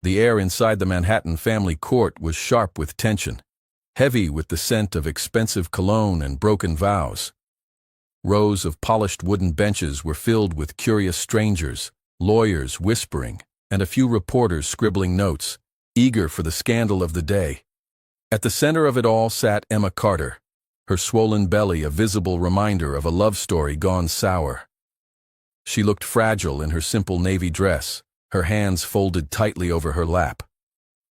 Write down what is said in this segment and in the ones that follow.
The air inside the Manhattan family court was sharp with tension, heavy with the scent of expensive cologne and broken vows. Rows of polished wooden benches were filled with curious strangers, lawyers whispering, and a few reporters scribbling notes, eager for the scandal of the day. At the center of it all sat Emma Carter, her swollen belly a visible reminder of a love story gone sour. She looked fragile in her simple navy dress, her hands folded tightly over her lap.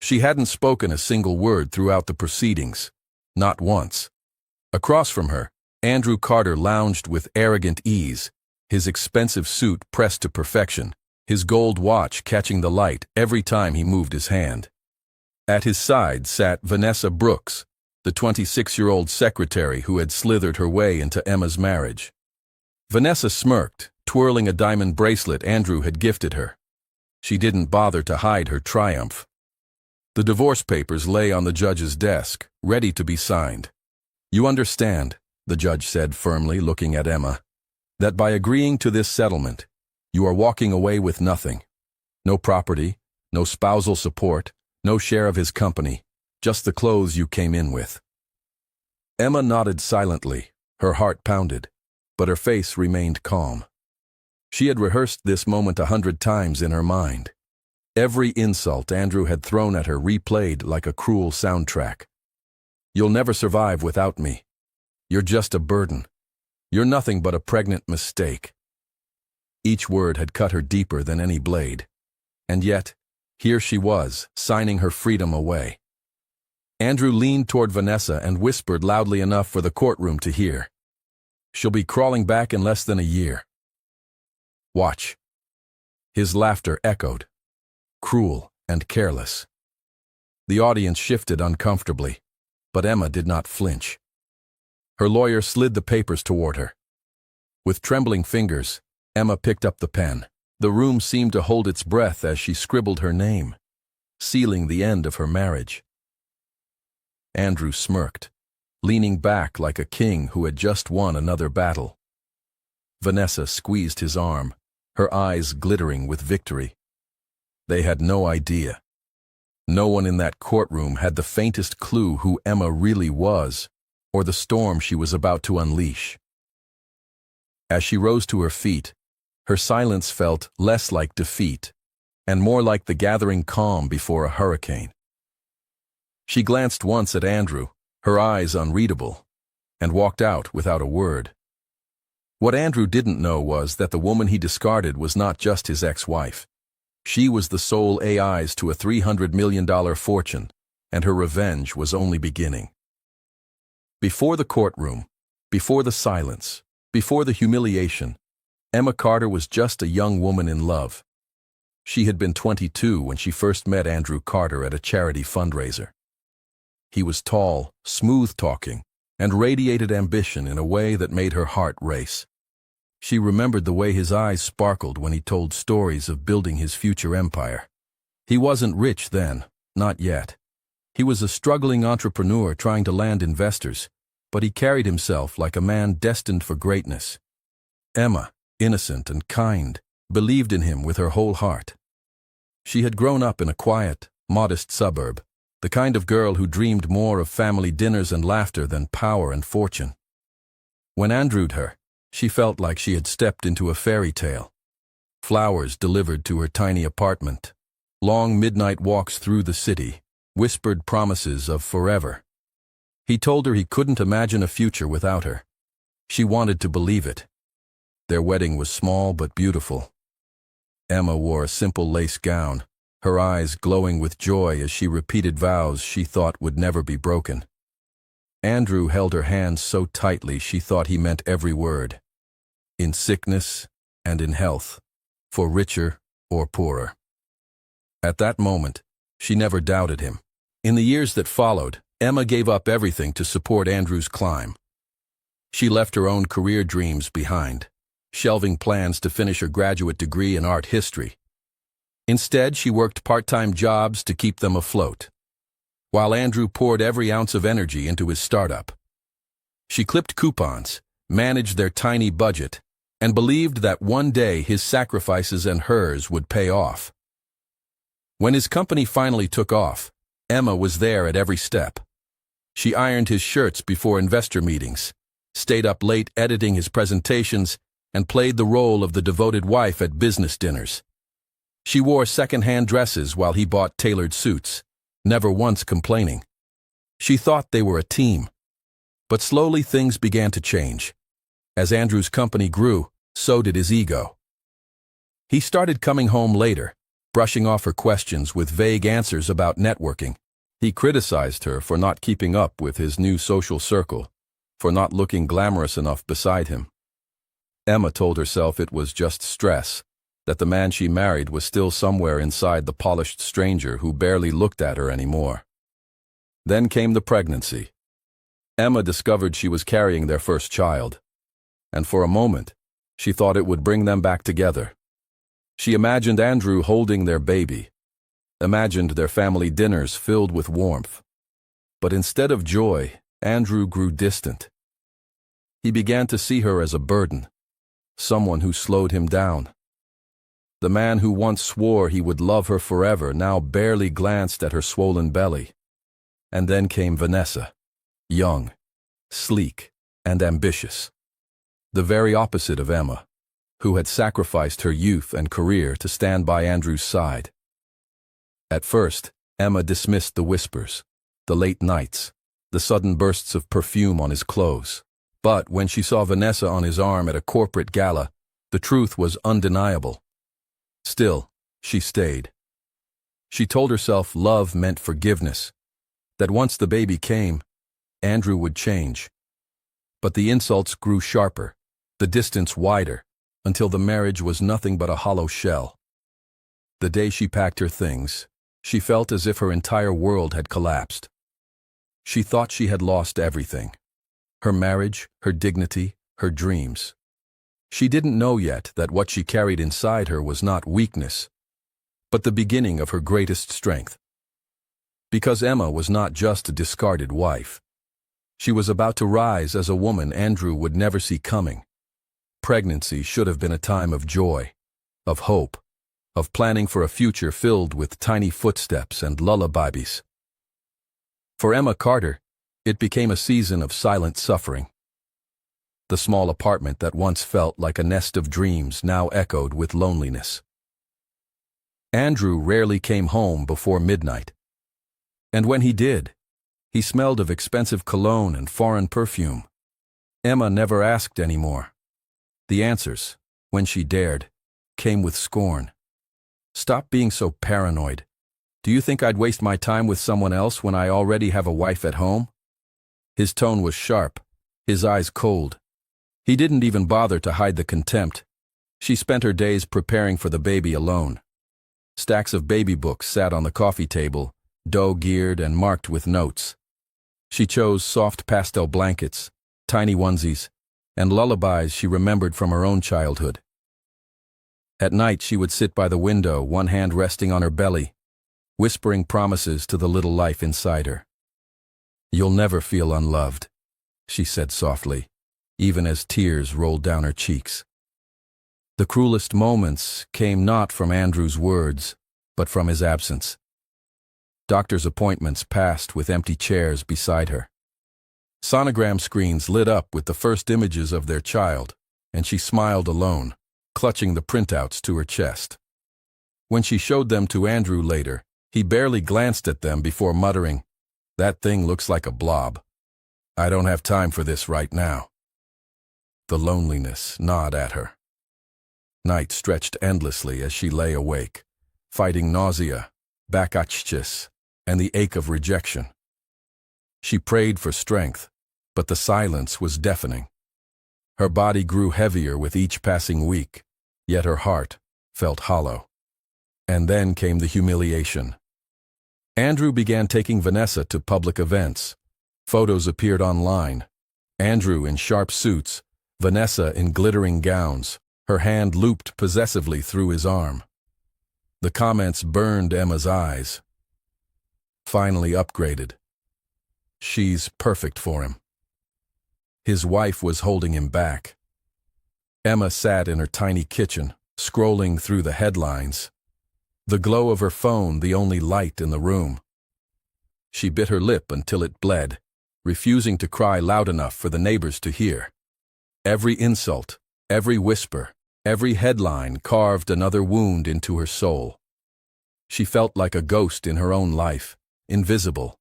She hadn't spoken a single word throughout the proceedings, not once. Across from her, Andrew Carter lounged with arrogant ease, his expensive suit pressed to perfection, his gold watch catching the light every time he moved his hand. At his side sat Vanessa Brooks, the 26-year-old secretary who had slithered her way into Emma's marriage. Vanessa smirked, twirling a diamond bracelet Andrew had gifted her. She didn't bother to hide her triumph. The divorce papers lay on the judge's desk, ready to be signed. "You understand," the judge said firmly, looking at Emma, "that by agreeing to this settlement, you are walking away with nothing. No property, no spousal support, no share of his company, just the clothes you came in with." Emma nodded silently, her heart pounded, but her face remained calm. She had rehearsed this moment 100 times in her mind. Every insult Andrew had thrown at her replayed like a cruel soundtrack. "You'll never survive without me. You're just a burden. You're nothing but a pregnant mistake." Each word had cut her deeper than any blade. And yet, here she was, signing her freedom away. Andrew leaned toward Vanessa and whispered loudly enough for the courtroom to hear. "She'll be crawling back in less than a year. Watch." His laughter echoed, cruel and careless. The audience shifted uncomfortably, but Emma did not flinch. Her lawyer slid the papers toward her. With trembling fingers, Emma picked up the pen. The room seemed to hold its breath as she scribbled her name, sealing the end of her marriage. Andrew smirked, leaning back like a king who had just won another battle. Vanessa squeezed his arm, her eyes glittering with victory. They had no idea. No one in that courtroom had the faintest clue who Emma really was, or the storm she was about to unleash. As she rose to her feet, her silence felt less like defeat, and more like the gathering calm before a hurricane. She glanced once at Andrew, her eyes unreadable, and walked out without a word. What Andrew didn't know was that the woman he discarded was not just his ex-wife. She was the sole AIs to a $300 million fortune, and her revenge was only beginning. Before the courtroom, before the silence, before the humiliation, Emma Carter was just a young woman in love. She had been 22 when she first met Andrew Carter at a charity fundraiser. He was tall, smooth-talking, and radiated ambition in a way that made her heart race. She remembered the way his eyes sparkled when he told stories of building his future empire. He wasn't rich then, not yet. He was a struggling entrepreneur trying to land investors, but he carried himself like a man destined for greatness. Emma, innocent and kind, believed in him with her whole heart. She had grown up in a quiet, modest suburb, the kind of girl who dreamed more of family dinners and laughter than power and fortune. When Andrew'd her, she felt like she had stepped into a fairy tale. Flowers delivered to her tiny apartment, long midnight walks through the city, whispered promises of forever. He told her he couldn't imagine a future without her. She wanted to believe it. Their wedding was small but beautiful. Emma wore a simple lace gown, her eyes glowing with joy as she repeated vows she thought would never be broken. Andrew held her hands so tightly she thought he meant every word. In sickness and in health, for richer or poorer. At that moment, she never doubted him. In the years that followed, Emma gave up everything to support Andrew's climb. She left her own career dreams behind, shelving plans to finish her graduate degree in art history. Instead, she worked part-time jobs to keep them afloat, while Andrew poured every ounce of energy into his startup. She clipped coupons, managed their tiny budget, and believed that one day his sacrifices and hers would pay off. When his company finally took off, Emma was there at every step. She ironed his shirts before investor meetings, stayed up late editing his presentations, and played the role of the devoted wife at business dinners. She wore second-hand dresses while he bought tailored suits, never once complaining. She thought they were a team. But slowly things began to change. As Andrew's company grew, so did his ego. He started coming home later, brushing off her questions with vague answers about networking. He criticized her for not keeping up with his new social circle, for not looking glamorous enough beside him. Emma told herself it was just stress, that the man she married was still somewhere inside the polished stranger who barely looked at her anymore. Then came the pregnancy. Emma discovered she was carrying their first child, and for a moment, she thought it would bring them back together. She imagined Andrew holding their baby, imagined their family dinners filled with warmth. But instead of joy, Andrew grew distant. He began to see her as a burden, someone who slowed him down. The man who once swore he would love her forever now barely glanced at her swollen belly. And then came Vanessa, young, sleek, and ambitious. The very opposite of Emma, who had sacrificed her youth and career to stand by Andrew's side. At first, Emma dismissed the whispers, the late nights, the sudden bursts of perfume on his clothes. But when she saw Vanessa on his arm at a corporate gala, the truth was undeniable. Still, she stayed. She told herself love meant forgiveness, that once the baby came, Andrew would change. But the insults grew sharper, the distance wider, until the marriage was nothing but a hollow shell. The day she packed her things, she felt as if her entire world had collapsed. She thought she had lost everything. Her marriage, her dignity, her dreams. She didn't know yet that what she carried inside her was not weakness, but the beginning of her greatest strength. Because Emma was not just a discarded wife. She was about to rise as a woman Andrew would never see coming. Pregnancy should have been a time of joy, of hope, of planning for a future filled with tiny footsteps and lullabies. For Emma Carter, it became a season of silent suffering. The small apartment that once felt like a nest of dreams now echoed with loneliness. Andrew rarely came home before midnight. And when he did, he smelled of expensive cologne and foreign perfume. Emma never asked anymore. The answers, when she dared, came with scorn. "Stop being so paranoid. Do you think I'd waste my time with someone else when I already have a wife at home?" His tone was sharp, his eyes cold. He didn't even bother to hide the contempt. She spent her days preparing for the baby alone. Stacks of baby books sat on the coffee table, dough-geared and marked with notes. She chose soft pastel blankets, tiny onesies, and lullabies she remembered from her own childhood. At night she would sit by the window, one hand resting on her belly, whispering promises to the little life inside her. "You'll never feel unloved," she said softly, even as tears rolled down her cheeks. The cruelest moments came not from Andrew's words, but from his absence. Doctor's appointments passed with empty chairs beside her. Sonogram screens lit up with the first images of their child, and she smiled alone, clutching the printouts to her chest. When she showed them to Andrew later, he barely glanced at them before muttering, "That thing looks like a blob. I don't have time for this right now." The loneliness gnawed at her. Night stretched endlessly as she lay awake, fighting nausea, backachis, and the ache of rejection. She prayed for strength, but the silence was deafening. Her body grew heavier with each passing week, yet her heart felt hollow. And then came the humiliation. Andrew began taking Vanessa to public events. Photos appeared online. Andrew in sharp suits, Vanessa in glittering gowns, her hand looped possessively through his arm. The comments burned Emma's eyes. Finally upgraded. She's perfect for him. His wife was holding him back. Emma sat in her tiny kitchen, scrolling through the headlines. the glow of her phone the only light in the room. She bit her lip until it bled, refusing to cry loud enough for the neighbors to hear. Every insult, every whisper, every headline carved another wound into her soul. She felt like a ghost in her own life, invisible,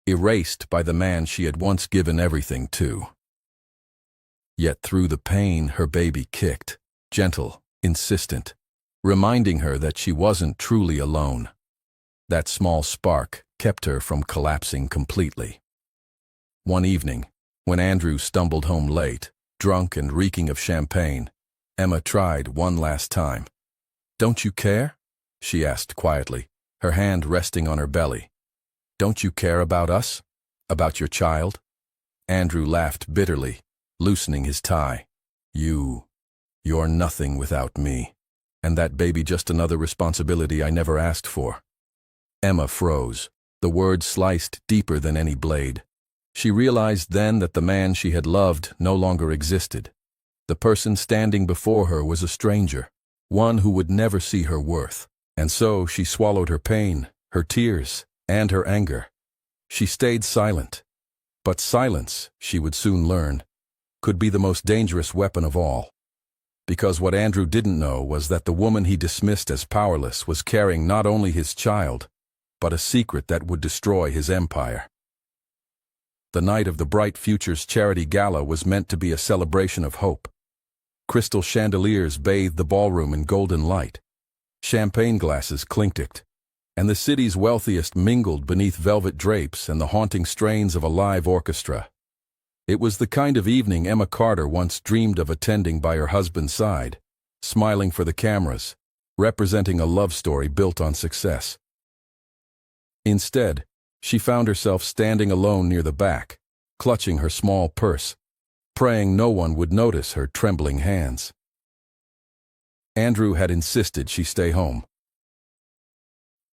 erased by the man she had once given everything to. Yet through the pain, her baby kicked, gentle, insistent, reminding her that she wasn't truly alone. That small spark kept her from collapsing completely. One evening, when Andrew stumbled home late, drunk and reeking of champagne, Emma tried one last time. "Don't you care?" she asked quietly, her hand resting on her belly. "Don't you care about us? About your child?" Andrew laughed bitterly, loosening his tie. You're nothing without me. And that baby just another responsibility I never asked for." Emma froze, the words sliced deeper than any blade. She realized then that the man she had loved no longer existed. The person standing before her was a stranger, one who would never see her worth. And so she swallowed her pain, her tears, and her anger. She stayed silent. But silence, she would soon learn, could be the most dangerous weapon of all. Because what Andrew didn't know was that the woman he dismissed as powerless was carrying not only his child, but a secret that would destroy his empire. The night of the Bright Futures Charity Gala was meant to be a celebration of hope. Crystal chandeliers bathed the ballroom in golden light. Champagne glasses clinked, and the city's wealthiest mingled beneath velvet drapes and the haunting strains of a live orchestra. It was the kind of evening Emma Carter once dreamed of attending by her husband's side, smiling for the cameras, representing a love story built on success. Instead, she found herself standing alone near the back, clutching her small purse, praying no one would notice her trembling hands. Andrew had insisted she stay home.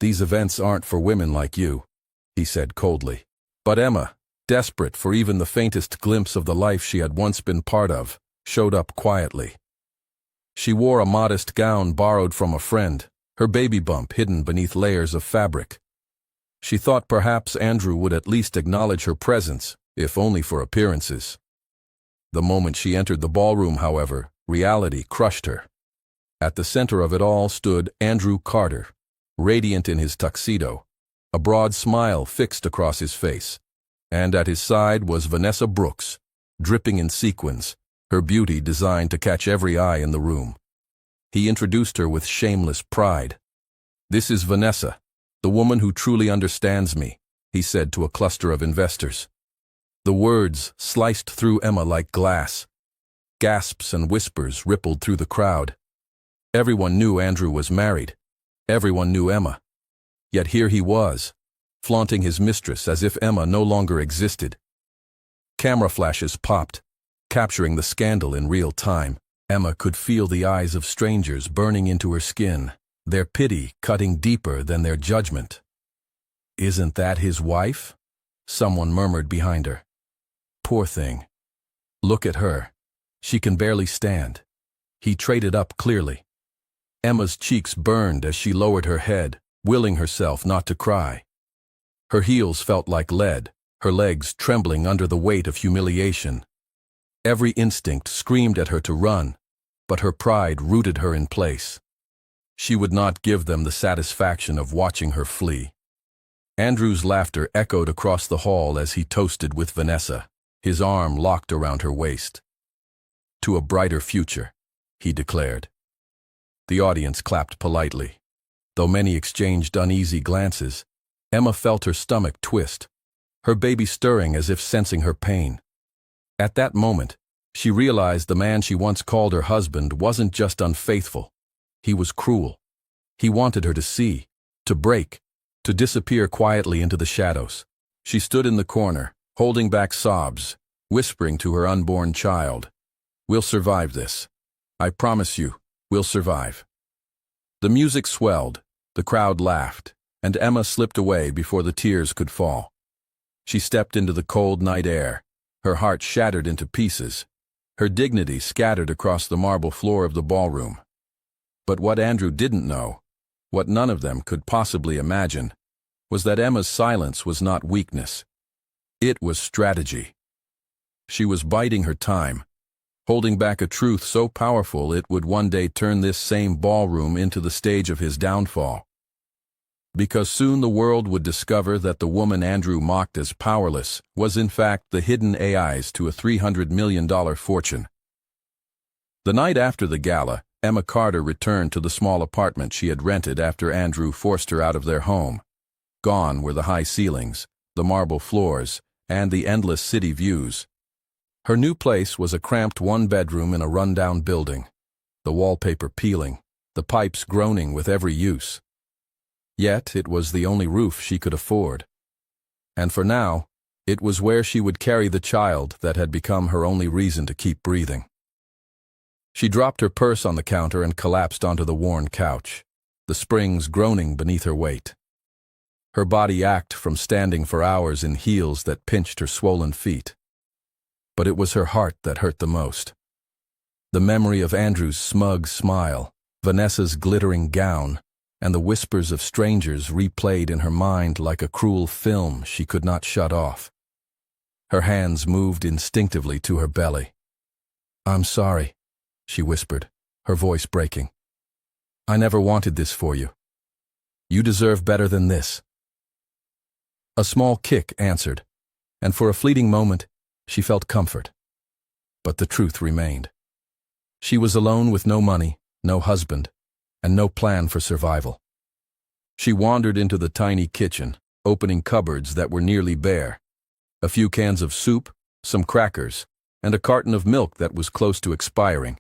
"These events aren't for women like you," he said coldly. But Emma, desperate for even the faintest glimpse of the life she had once been part of, showed up quietly. She wore a modest gown borrowed from a friend, her baby bump hidden beneath layers of fabric. She thought perhaps Andrew would at least acknowledge her presence, if only for appearances. The moment she entered the ballroom, however, reality crushed her. At the center of it all stood Andrew Carter, radiant in his tuxedo, a broad smile fixed across his face. And at his side was Vanessa Brooks, dripping in sequins, her beauty designed to catch every eye in the room. He introduced her with shameless pride. "This is Vanessa, the woman who truly understands me," he said to a cluster of investors. The words sliced through Emma like glass. Gasps and whispers rippled through the crowd. Everyone knew Andrew was married. Everyone knew Emma. Yet here he was, flaunting his mistress as if Emma no longer existed. Camera flashes popped, capturing the scandal in real time. Emma could feel the eyes of strangers burning into her skin, their pity cutting deeper than their judgment. "Isn't that his wife?" someone murmured behind her. "Poor thing. Look at her. She can barely stand." He traded up clearly. Emma's cheeks burned as she lowered her head, willing herself not to cry. Her heels felt like lead, her legs trembling under the weight of humiliation. Every instinct screamed at her to run, but her pride rooted her in place. She would not give them the satisfaction of watching her flee. Andrew's laughter echoed across the hall as he toasted with Vanessa, his arm locked around her waist. "To a brighter future," he declared. The audience clapped politely. Though many exchanged uneasy glances, Emma felt her stomach twist, her baby stirring as if sensing her pain. At that moment, she realized the man she once called her husband wasn't just unfaithful. He was cruel. He wanted her to see, to break, to disappear quietly into the shadows. She stood in the corner, holding back sobs, whispering to her unborn child, "We'll survive this. I promise you, we'll survive." The music swelled, the crowd laughed, and Emma slipped away before the tears could fall. She stepped into the cold night air, her heart shattered into pieces, her dignity scattered across the marble floor of the ballroom. But what Andrew didn't know What none of them could possibly imagine was that Emma's silence was not weakness. It was strategy. She was biding her time, holding back a truth so powerful it would one day turn this same ballroom into the stage of his downfall. Because soon the world would discover that the woman Andrew mocked as powerless was in fact the hidden AIs to a $300 million fortune. The night after the gala, Emma Carter returned to the small apartment she had rented after Andrew forced her out of their home. Gone were the high ceilings, the marble floors, and the endless city views. Her new place was a cramped one-bedroom in a run-down building, the wallpaper peeling, the pipes groaning with every use. Yet it was the only roof she could afford. And for now, it was where she would carry the child that had become her only reason to keep breathing. She dropped her purse on the counter and collapsed onto the worn couch, the springs groaning beneath her weight. Her body ached from standing for hours in heels that pinched her swollen feet. But it was her heart that hurt the most. The memory of Andrew's smug smile, Vanessa's glittering gown, and the whispers of strangers replayed in her mind like a cruel film she could not shut off. Her hands moved instinctively to her belly. "I'm sorry," she whispered, her voice breaking. "I never wanted this for you. You deserve better than this." A small kick answered, and for a fleeting moment, she felt comfort. But the truth remained. She was alone with no money, no husband, and no plan for survival. She wandered into the tiny kitchen, opening cupboards that were nearly bare. A few cans of soup, some crackers, and a carton of milk that was close to expiring.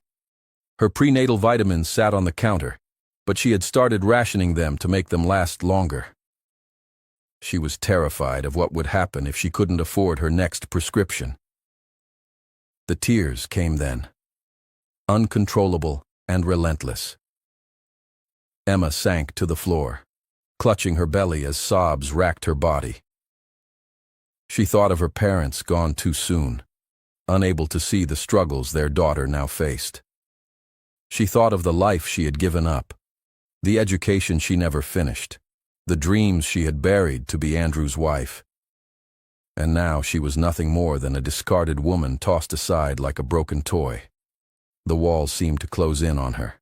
Her prenatal vitamins sat on the counter, but she had started rationing them to make them last longer. She was terrified of what would happen if she couldn't afford her next prescription. The tears came then, uncontrollable and relentless. Emma sank to the floor, clutching her belly as sobs racked her body. She thought of her parents gone too soon, unable to see the struggles their daughter now faced. She thought of the life she had given up, the education she never finished, the dreams she had buried to be Andrew's wife. And now she was nothing more than a discarded woman tossed aside like a broken toy. The walls seemed to close in on her.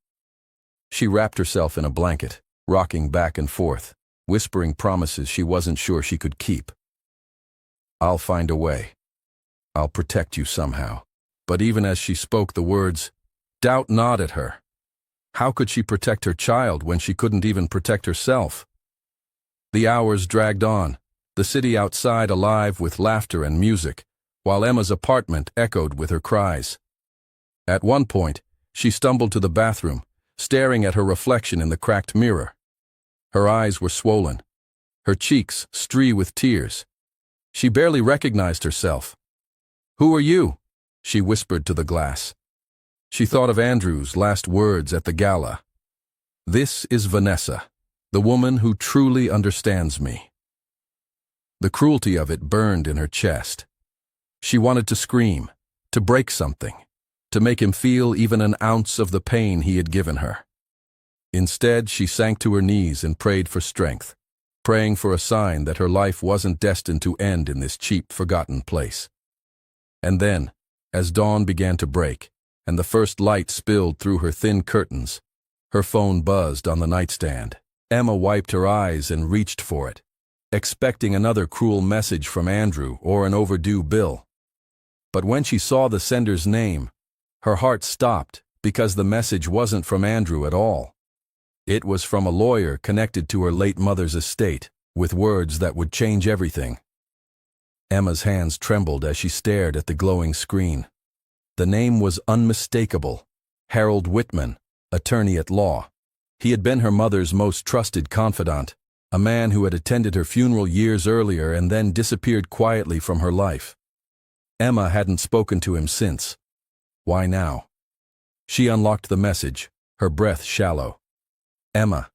She wrapped herself in a blanket, rocking back and forth, whispering promises she wasn't sure she could keep. "I'll find a way. I'll protect you somehow." But even as she spoke the words, doubt gnawed at her. How could she protect her child when she couldn't even protect herself? The hours dragged on, the city outside alive with laughter and music, while Emma's apartment echoed with her cries. At one point, she stumbled to the bathroom, staring at her reflection in the cracked mirror. Her eyes were swollen, her cheeks streaked with tears. She barely recognized herself. "Who are you?" she whispered to the glass. She thought of Andrew's last words at the gala. "This is Vanessa, the woman who truly understands me." The cruelty of it burned in her chest. She wanted to scream, to break something, to make him feel even an ounce of the pain he had given her. Instead, she sank to her knees and prayed for strength, praying for a sign that her life wasn't destined to end in this cheap, forgotten place. And then, as dawn began to break, and the first light spilled through her thin curtains, her phone buzzed on the nightstand. Emma wiped her eyes and reached for it, expecting another cruel message from Andrew or an overdue bill. But when she saw the sender's name, her heart stopped because the message wasn't from Andrew at all. It was from a lawyer connected to her late mother's estate, with words that would change everything. Emma's hands trembled as she stared at the glowing screen. The name was unmistakable: Harold Whitman, attorney at law. He had been her mother's most trusted confidant, a man who had attended her funeral years earlier and then disappeared quietly from her life. Emma hadn't spoken to him since. Why now? She unlocked the message, her breath shallow. "Emma,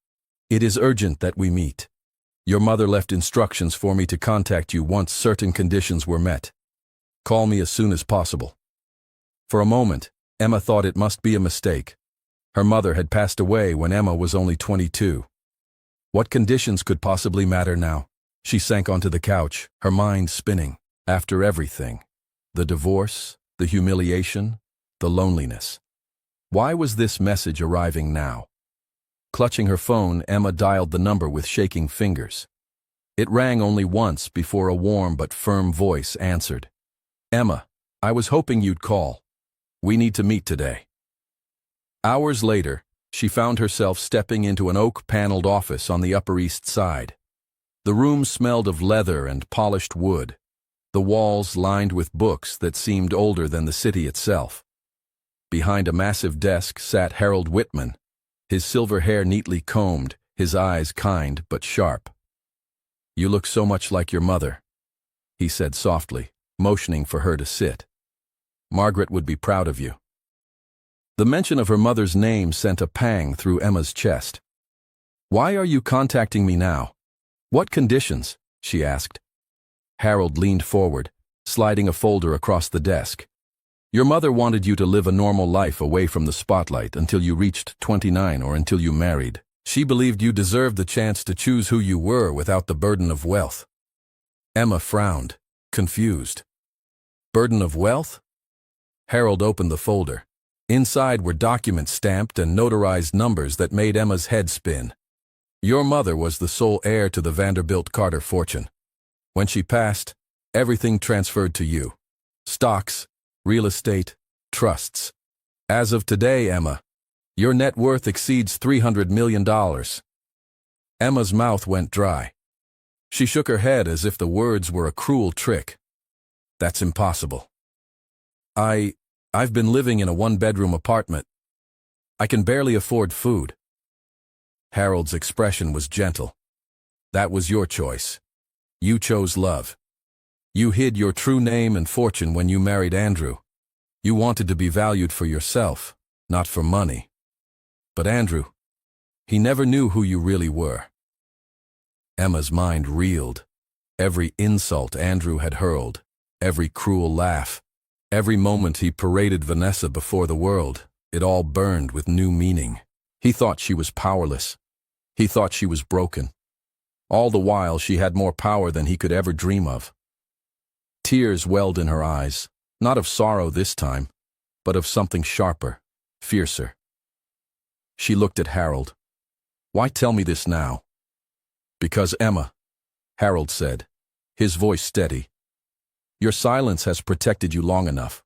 it is urgent that we meet. Your mother left instructions for me to contact you once certain conditions were met. Call me as soon as possible." For a moment, Emma thought it must be a mistake. Her mother had passed away when Emma was only 22. What conditions could possibly matter now? She sank onto the couch, her mind spinning. After everything, the divorce, the humiliation, the loneliness. Why was this message arriving now? Clutching her phone, Emma dialed the number with shaking fingers. It rang only once before a warm but firm voice answered. Emma, I was hoping you'd call. We need to meet today. Hours later, she found herself stepping into an oak-paneled office on the Upper East Side. The room smelled of leather and polished wood, the walls lined with books that seemed older than the city itself. Behind a massive desk sat Harold Whitman, his silver hair neatly combed, his eyes kind but sharp. You look so much like your mother, he said softly, motioning for her to sit. Margaret would be proud of you. The mention of her mother's name sent a pang through Emma's chest. Why are you contacting me now? What conditions? She asked. Harold leaned forward, sliding a folder across the desk. Your mother wanted you to live a normal life away from the spotlight until you reached 29 or until you married. She believed you deserved the chance to choose who you were without the burden of wealth. Emma frowned, confused. Burden of wealth? Harold opened the folder. Inside were documents stamped and notarized numbers that made Emma's head spin. Your mother was the sole heir to the Vanderbilt Carter fortune. When she passed, everything transferred to you. Stocks, real estate, trusts. As of today, Emma, your net worth exceeds $300 million. Emma's mouth went dry. She shook her head as if the words were a cruel trick. That's impossible. I've been living in a one-bedroom apartment. I can barely afford food. Harold's expression was gentle. That was your choice. You chose love. You hid your true name and fortune when you married Andrew. You wanted to be valued for yourself, not for money. But Andrew, he never knew who you really were. Emma's mind reeled. Every insult Andrew had hurled, every cruel laugh, every moment he paraded Vanessa before the world, it all burned with new meaning. He thought she was powerless. He thought she was broken. All the while she had more power than he could ever dream of. Tears welled in her eyes, not of sorrow this time, but of something sharper, fiercer. She looked at Harold. Why tell me this now? Because Emma, Harold said, his voice steady. Your silence has protected you long enough.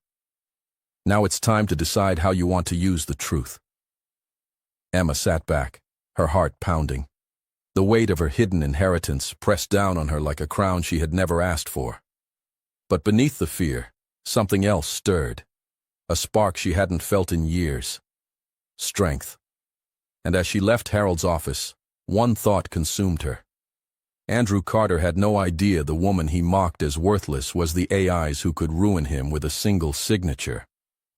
Now it's time to decide how you want to use the truth. Emma sat back, her heart pounding. The weight of her hidden inheritance pressed down on her like a crown she had never asked for. But beneath the fear, something else stirred, a spark she hadn't felt in years. Strength. And as she left Harold's office, one thought consumed her. Andrew Carter had no idea the woman he mocked as worthless was the AIs who could ruin him with a single signature.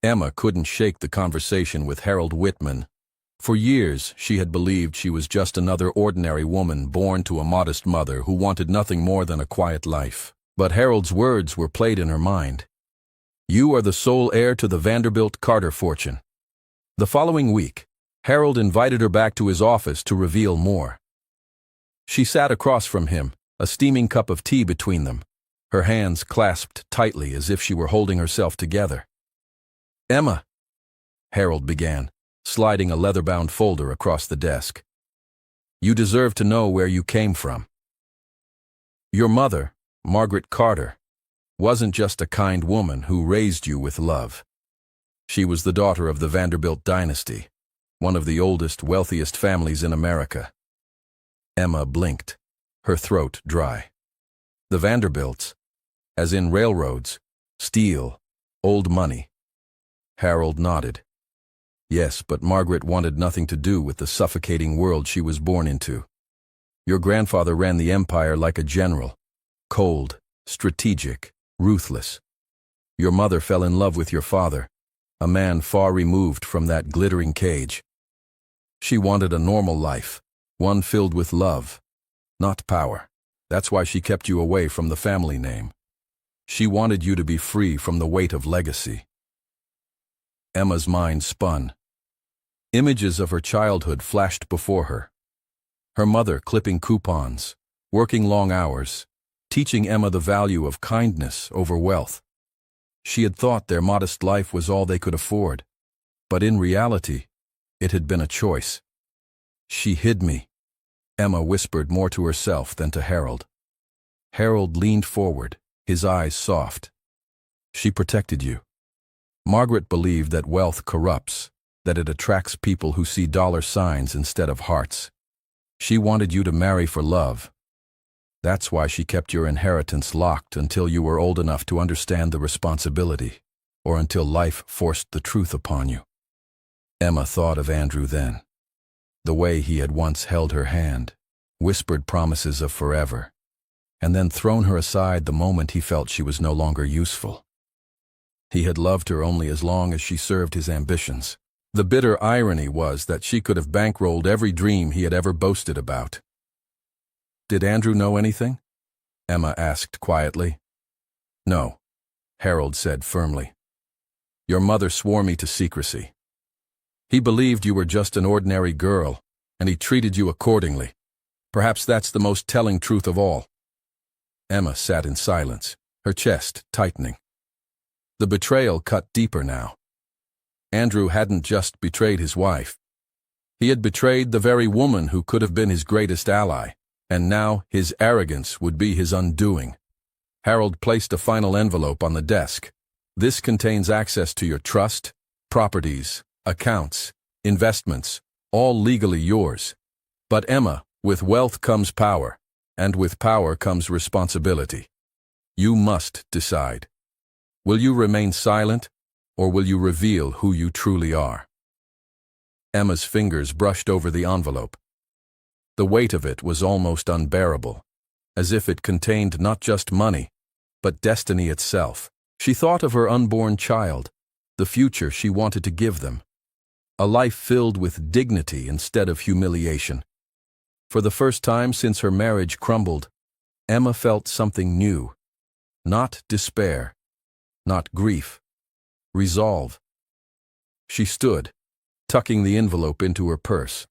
Emma couldn't shake the conversation with Harold Whitman. For years, she had believed she was just another ordinary woman born to a modest mother who wanted nothing more than a quiet life. But Harold's words were played in her mind. You are the sole heir to the Vanderbilt Carter fortune. The following week, Harold invited her back to his office to reveal more. She sat across from him, a steaming cup of tea between them, her hands clasped tightly as if she were holding herself together. Emma, Harold began, sliding a leather-bound folder across the desk. You deserve to know where you came from. Your mother, Margaret Carter, wasn't just a kind woman who raised you with love. She was the daughter of the Vanderbilt dynasty, one of the oldest, wealthiest families in America. Emma blinked, her throat dry. The Vanderbilts, as in railroads, steel, old money. Harold nodded. Yes, but Margaret wanted nothing to do with the suffocating world she was born into. Your grandfather ran the empire like a general, cold, strategic, ruthless. Your mother fell in love with your father, a man far removed from that glittering cage. She wanted a normal life, one filled with love, not power. That's why she kept you away from the family name. She wanted you to be free from the weight of legacy. Emma's mind spun. Images of her childhood flashed before her. Her mother clipping coupons, working long hours, teaching Emma the value of kindness over wealth. She had thought their modest life was all they could afford, but in reality, it had been a choice. "She hid me," Emma whispered more to herself than to Harold. Harold leaned forward, his eyes soft. "She protected you." Margaret believed that wealth corrupts, that it attracts people who see dollar signs instead of hearts. She wanted you to marry for love. That's why she kept your inheritance locked until you were old enough to understand the responsibility, or until life forced the truth upon you. Emma thought of Andrew then, the way he had once held her hand, whispered promises of forever, and then thrown her aside the moment he felt she was no longer useful. He had loved her only as long as she served his ambitions. The bitter irony was that she could have bankrolled every dream he had ever boasted about. "Did Andrew know anything?" Emma asked quietly. "No," Harold said firmly. "Your mother swore me to secrecy. He believed you were just an ordinary girl, and he treated you accordingly. Perhaps that's the most telling truth of all." Emma sat in silence, her chest tightening. The betrayal cut deeper now. Andrew hadn't just betrayed his wife. He had betrayed the very woman who could have been his greatest ally, and now his arrogance would be his undoing. Harold placed a final envelope on the desk. "This contains access to your trust, properties, accounts, investments, all legally yours. But Emma, with wealth comes power, and with power comes responsibility. You must decide. Will you remain silent, or will you reveal who you truly are?" Emma's fingers brushed over the envelope. The weight of it was almost unbearable, as if it contained not just money, but destiny itself. She thought of her unborn child, the future she wanted to give them. A life filled with dignity instead of humiliation. For the first time since her marriage crumbled, Emma felt something new. Not despair, not grief. Resolve. She stood, tucking the envelope into her purse.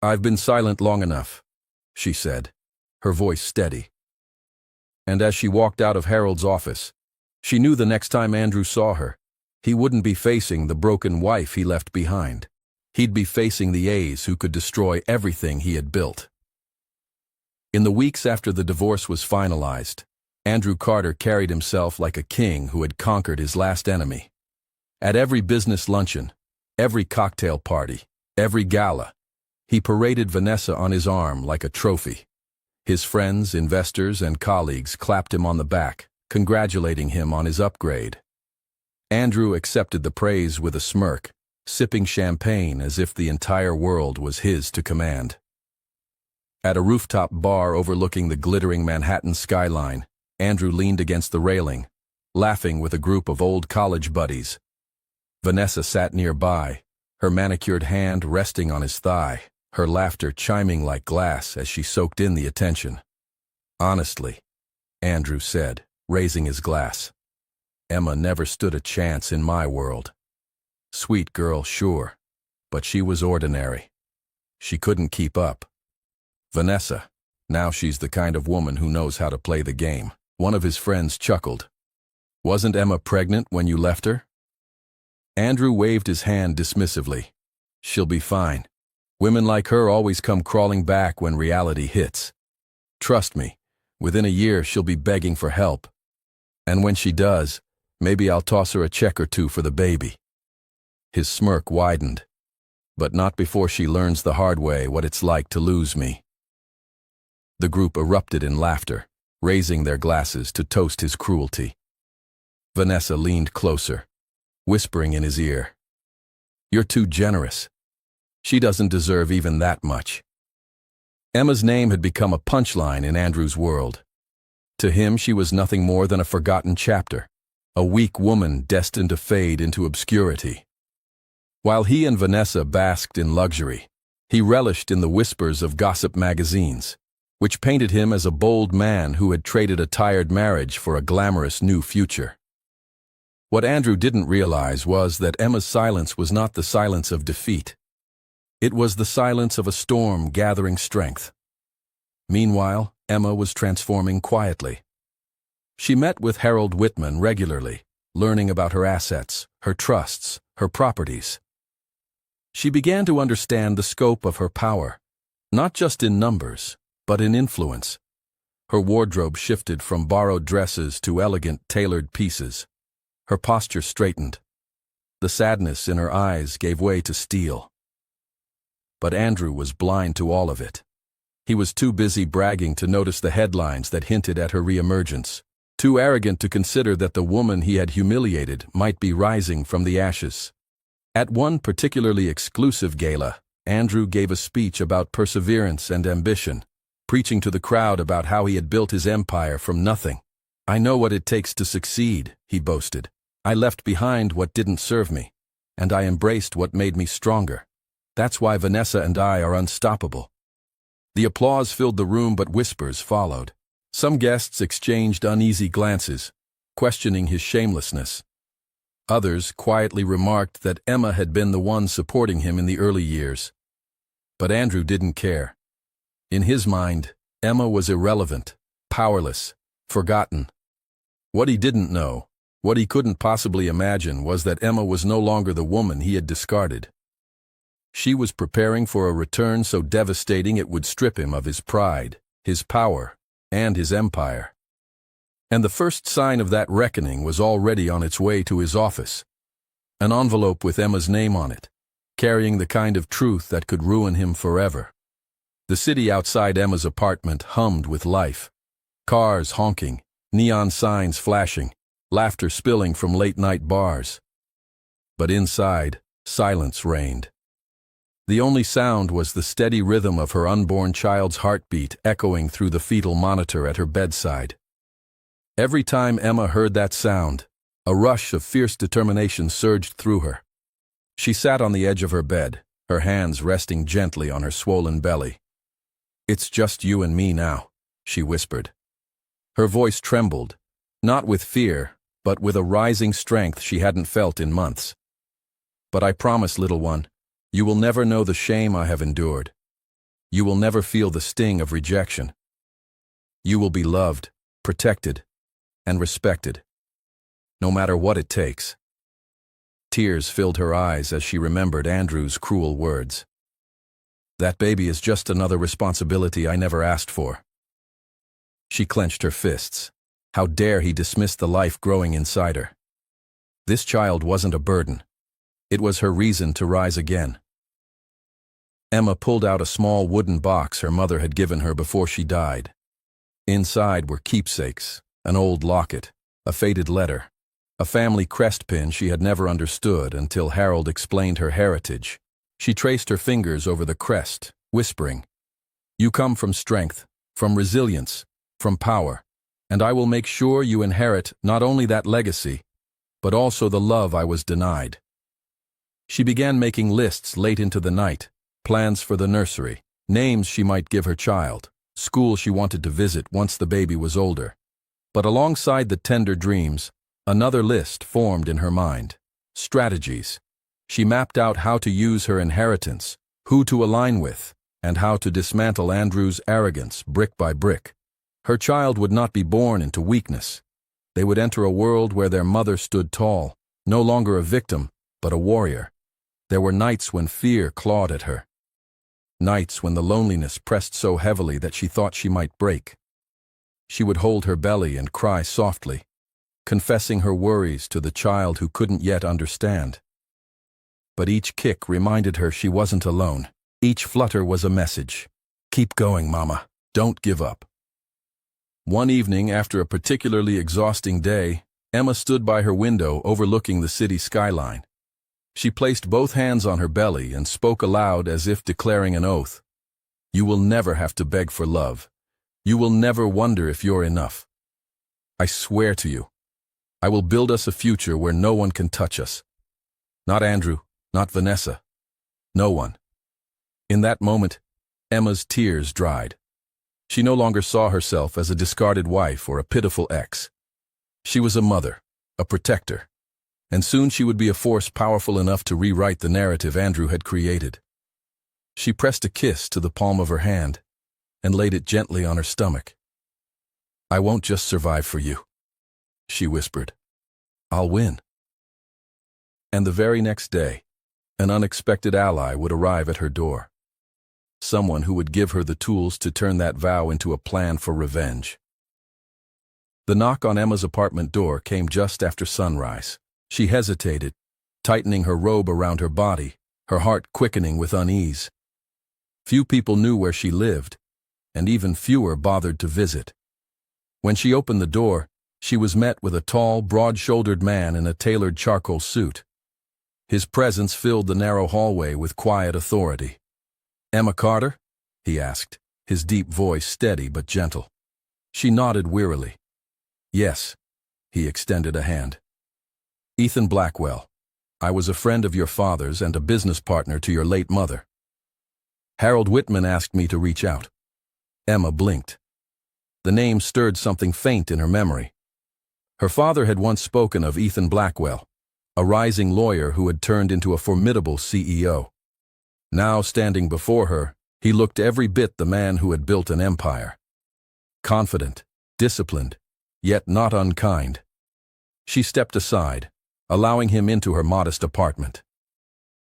"I've been silent long enough," she said, her voice steady. And as she walked out of Harold's office, she knew the next time Andrew saw her, he wouldn't be facing the broken wife he left behind. He'd be facing the A's who could destroy everything he had built. In the weeks after the divorce was finalized, Andrew Carter carried himself like a king who had conquered his last enemy. At every business luncheon, every cocktail party, every gala, he paraded Vanessa on his arm like a trophy. His friends, investors, and colleagues clapped him on the back, congratulating him on his upgrade. Andrew accepted the praise with a smirk, sipping champagne as if the entire world was his to command. At a rooftop bar overlooking the glittering Manhattan skyline, Andrew leaned against the railing, laughing with a group of old college buddies. Vanessa sat nearby, her manicured hand resting on his thigh, her laughter chiming like glass as she soaked in the attention. "Honestly," Andrew said, raising his glass, "Emma never stood a chance in my world. Sweet girl, sure, but she was ordinary. She couldn't keep up. Vanessa, now she's the kind of woman who knows how to play the game." One of his friends chuckled. "Wasn't Emma pregnant when you left her?" Andrew waved his hand dismissively. "She'll be fine. Women like her always come crawling back when reality hits. Trust me, within a year she'll be begging for help. And when she does, maybe I'll toss her a check or two for the baby." His smirk widened. "But not before she learns the hard way what it's like to lose me." The group erupted in laughter, raising their glasses to toast his cruelty. Vanessa leaned closer, whispering in his ear, "You're too generous. She doesn't deserve even that much." Emma's name had become a punchline in Andrew's world. To him, she was nothing more than a forgotten chapter, a weak woman destined to fade into obscurity. While he and Vanessa basked in luxury, he relished in the whispers of gossip magazines, which painted him as a bold man who had traded a tired marriage for a glamorous new future. What Andrew didn't realize was that Emma's silence was not the silence of defeat. It was the silence of a storm gathering strength. Meanwhile, Emma was transforming quietly. She met with Harold Whitman regularly, learning about her assets, her trusts, her properties. She began to understand the scope of her power, not just in numbers, but in influence. Her wardrobe shifted from borrowed dresses to elegant, tailored pieces. Her posture straightened. The sadness in her eyes gave way to steel. But Andrew was blind to all of it. He was too busy bragging to notice the headlines that hinted at her reemergence, too arrogant to consider that the woman he had humiliated might be rising from the ashes. At one particularly exclusive gala, Andrew gave a speech about perseverance and ambition, preaching to the crowd about how he had built his empire from nothing. "I know what it takes to succeed," he boasted. "I left behind what didn't serve me, and I embraced what made me stronger. That's why Vanessa and I are unstoppable." The applause filled the room, but whispers followed. Some guests exchanged uneasy glances, questioning his shamelessness. Others quietly remarked that Emma had been the one supporting him in the early years. But Andrew didn't care. In his mind, Emma was irrelevant, powerless, forgotten. What he didn't know, what he couldn't possibly imagine, was that Emma was no longer the woman he had discarded. She was preparing for a return so devastating it would strip him of his pride, his power, and his empire. And the first sign of that reckoning was already on its way to his office. An envelope with Emma's name on it, carrying the kind of truth that could ruin him forever. The city outside Emma's apartment hummed with life. Cars honking, neon signs flashing, laughter spilling from late-night bars. But inside, silence reigned. The only sound was the steady rhythm of her unborn child's heartbeat echoing through the fetal monitor at her bedside. Every time Emma heard that sound, a rush of fierce determination surged through her. She sat on the edge of her bed, her hands resting gently on her swollen belly. "It's just you and me now," she whispered. Her voice trembled, not with fear, but with a rising strength she hadn't felt in months. "But I promise, little one, you will never know the shame I have endured. You will never feel the sting of rejection. You will be loved, protected, and respected, no matter what it takes." Tears filled her eyes as she remembered Andrew's cruel words. "That baby is just another responsibility I never asked for." She clenched her fists. How dare he dismiss the life growing inside her? This child wasn't a burden. It was her reason to rise again. Emma pulled out a small wooden box her mother had given her before she died. Inside were keepsakes, an old locket, a faded letter, a family crest pin she had never understood until Harold explained her heritage. She traced her fingers over the crest, whispering, "You come from strength, from resilience, from power, and I will make sure you inherit not only that legacy, but also the love I was denied." She began making lists late into the night, plans for the nursery, names she might give her child, school she wanted to visit once the baby was older. But alongside the tender dreams, another list formed in her mind. Strategies. She mapped out how to use her inheritance, who to align with, and how to dismantle Andrew's arrogance brick by brick. Her child would not be born into weakness. They would enter a world where their mother stood tall, no longer a victim, but a warrior. There were nights when fear clawed at her. Nights when the loneliness pressed so heavily that she thought she might break. She would hold her belly and cry softly, confessing her worries to the child who couldn't yet understand. But each kick reminded her she wasn't alone. Each flutter was a message. "Keep going, Mama. Don't give up." One evening, after a particularly exhausting day, Emma stood by her window overlooking the city skyline. She placed both hands on her belly and spoke aloud as if declaring an oath. "You will never have to beg for love. You will never wonder if you're enough. I swear to you, I will build us a future where no one can touch us. Not Andrew, not Vanessa. No one." In that moment, Emma's tears dried. She no longer saw herself as a discarded wife or a pitiful ex. She was a mother, a protector, and soon she would be a force powerful enough to rewrite the narrative Andrew had created. She pressed a kiss to the palm of her hand and laid it gently on her stomach. "I won't just survive for you," she whispered. "I'll win." And the very next day, an unexpected ally would arrive at her door. Someone who would give her the tools to turn that vow into a plan for revenge. The knock on Emma's apartment door came just after sunrise. She hesitated, tightening her robe around her body, her heart quickening with unease. Few people knew where she lived, and even fewer bothered to visit. When she opened the door, she was met with a tall, broad-shouldered man in a tailored charcoal suit. His presence filled the narrow hallway with quiet authority. "Emma Carter?" he asked, his deep voice steady but gentle. She nodded wearily. "Yes." He extended a hand. "Ethan Blackwell. I was a friend of your father's and a business partner to your late mother. Harold Whitman asked me to reach out." Emma blinked. The name stirred something faint in her memory. Her father had once spoken of Ethan Blackwell, a rising lawyer who had turned into a formidable CEO. Now, standing before her, he looked every bit the man who had built an empire. Confident, disciplined, yet not unkind. She stepped aside, allowing him into her modest apartment.